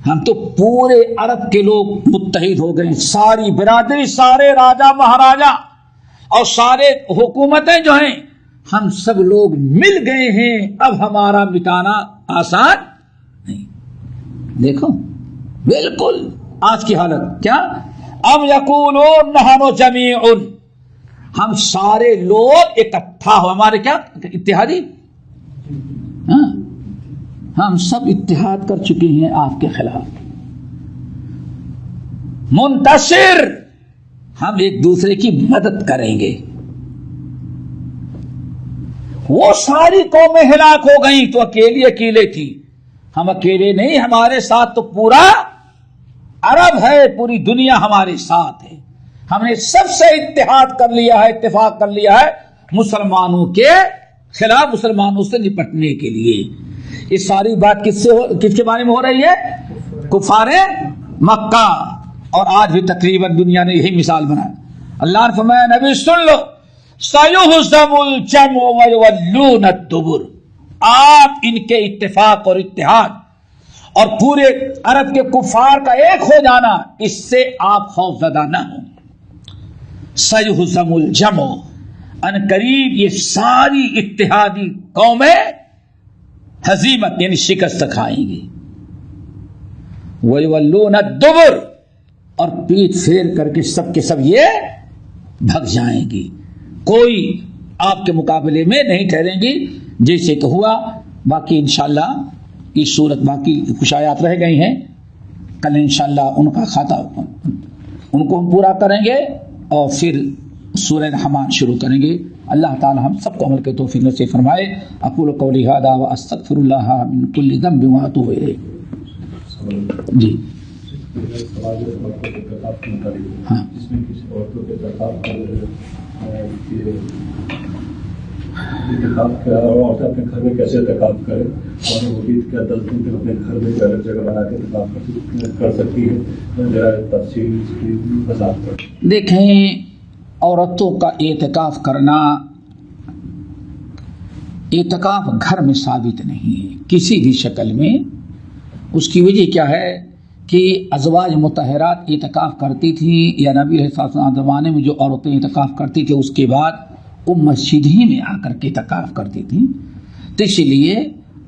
ہم تو پورے عرب کے لوگ متحد ہو گئے، ساری برادری، سارے راجا مہاراجا اور سارے حکومتیں جو ہیں ہم سب لوگ مل گئے ہیں، اب ہمارا مٹانا آسان نہیں. دیکھو بالکل آج کی حالت کیا، ام یقولون نحن جمیع، ہم سارے لوگ اکٹھا ہو، ہمارے کیا اتحادی، ہاں ہم سب اتحاد کر چکے ہیں آپ کے خلاف. منتصر، ہم ایک دوسرے کی مدد کریں گے. وہ ساری قومیں ہلاک ہو گئیں تو اکیلے تھی، ہم اکیلے نہیں، ہمارے ساتھ تو پورا عرب ہے، پوری دنیا ہمارے ساتھ ہے. ہم نے سب سے اتحاد کر لیا ہے، اتفاق کر لیا ہے مسلمانوں کے خلاف، مسلمانوں سے نپٹنے کے لیے. یہ ساری بات کس کے بارے میں ہو رہی ہے؟ کفار مکہ. اور آج بھی تقریباً دنیا نے یہی مثال بنایا. اللہ نے فرمایا نبی سن لو، سَيُهْزَمُ الْجَمْعُ وَيُوَلُّونَ الدُّبُرَ، آپ ان کے اتفاق اور اتحاد اور پورے عرب کے کفار کا ایک ہو جانا، اس سے آپ خوف زدہ نہ ہوں. سَيُهْزَمُ الْجَمْعُ، ان قریب یہ ساری اتحادی قومیں ہزیمت یعنی شکست کھائیں گی. وَيُوَلُّونَ الدُّبُرَ، اور پیٹ پھیر کر کے سب یہ بھگ جائیں گی، کوئی آپ کے مقابلے میں نہیں ٹھہریں گی. جیسے کہ ہوا. باقی انشاءاللہ اس صورت باقی کچھ آیات رہ گئی ہیں، کل انشاءاللہ ان کا خاتمہ ان کو ہم پورا کریں گے اور پھر سورہ رحمان شروع کریں گے. اللہ تعالی ہم سب کو عمل کے توفیق نصیب فرمائے. اقول قولی ھذا واستغفر اللہ من کل ذنب واتوب الیہ. جی ہاں، عورتیں اپنے گھر میں کیسے اعتکاف کریں اور وہ بھی کیا 10 دن تک اپنے گھر میں الگ جگہ بنا کے اعتکاف کر سکتی ہے، ذرا تفصیل اس کی وضاحت کریں. دیکھیں، عورتوں کا اعتکاف کرنا، اعتکاف گھر میں ثابت نہیں ہے کسی بھی شکل میں. اس کی وجہ کیا ہے کہ ازواج مطہرات اعتکاف کرتی تھیں، یا نبی علیہ السلام زمانے میں جو عورتیں اعتکاف کرتی تھیں اس کے بعد وہ مسجد ہی میں آ کر کے اعتکاف کرتی تھیں. تو اسی لیے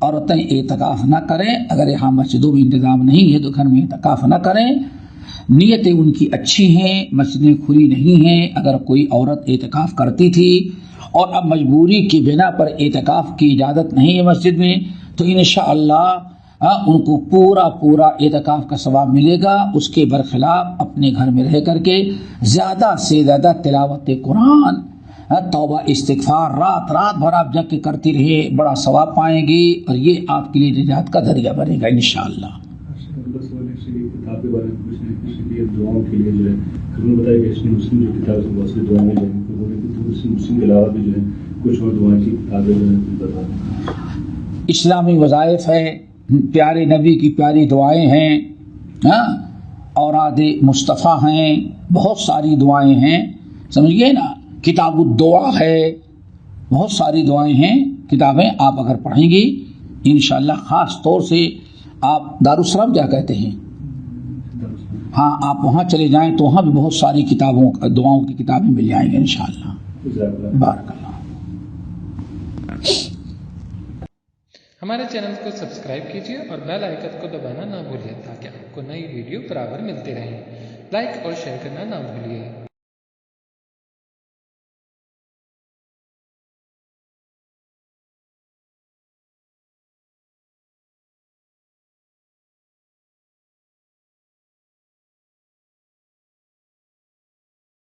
عورتیں اعتکاف نہ کریں. اگر یہاں مسجدوں میں انتظام نہیں ہے تو گھر میں اعتکاف نہ کریں. نیتیں ان کی اچھی ہیں، مسجدیں کھلی نہیں ہیں. اگر کوئی عورت اعتکاف کرتی تھی اور اب مجبوری کی بنا پر اعتکاف کی اجازت نہیں ہے مسجد میں، تو انشاءاللہ ان کو پورا اعتکاف کا ثواب ملے گا. اس کے برخلاف اپنے گھر میں رہ کر کے زیادہ سے زیادہ تلاوت قرآن، توبہ استغفار رات بھر آپ جگ کے کرتی رہے، بڑا ثواب پائیں گی اور یہ آپ کے لیے نجات کا ذریعہ بنے گا انشاءاللہ. اسلامی وظائف ہے، پیارے نبی کی پیاری دعائیں ہیں، اوراد مصطفیٰ ہیں، بہت ساری دعائیں ہیں، سمجھئے نا. کتاب الدعا ہے، بہت ساری دعائیں ہیں، کتابیں آپ اگر پڑھیں گی انشاءاللہ. خاص طور سے آپ دارالسلام کیا کہتے ہیں، ہاں آپ وہاں چلے جائیں تو وہاں بھی بہت ساری کتابوں دعاؤں کی کتابیں مل جائیں گے انشاءاللہ. بارک اللہ. ہمارے چینل کو سبسکرائب کیجیے اور بیل آئیکن کو دبانا نہ بھولیے تاکہ آپ کو نئی ویڈیو برابر ملتی رہیں. لائک اور شیئر کرنا نہ بھولیے.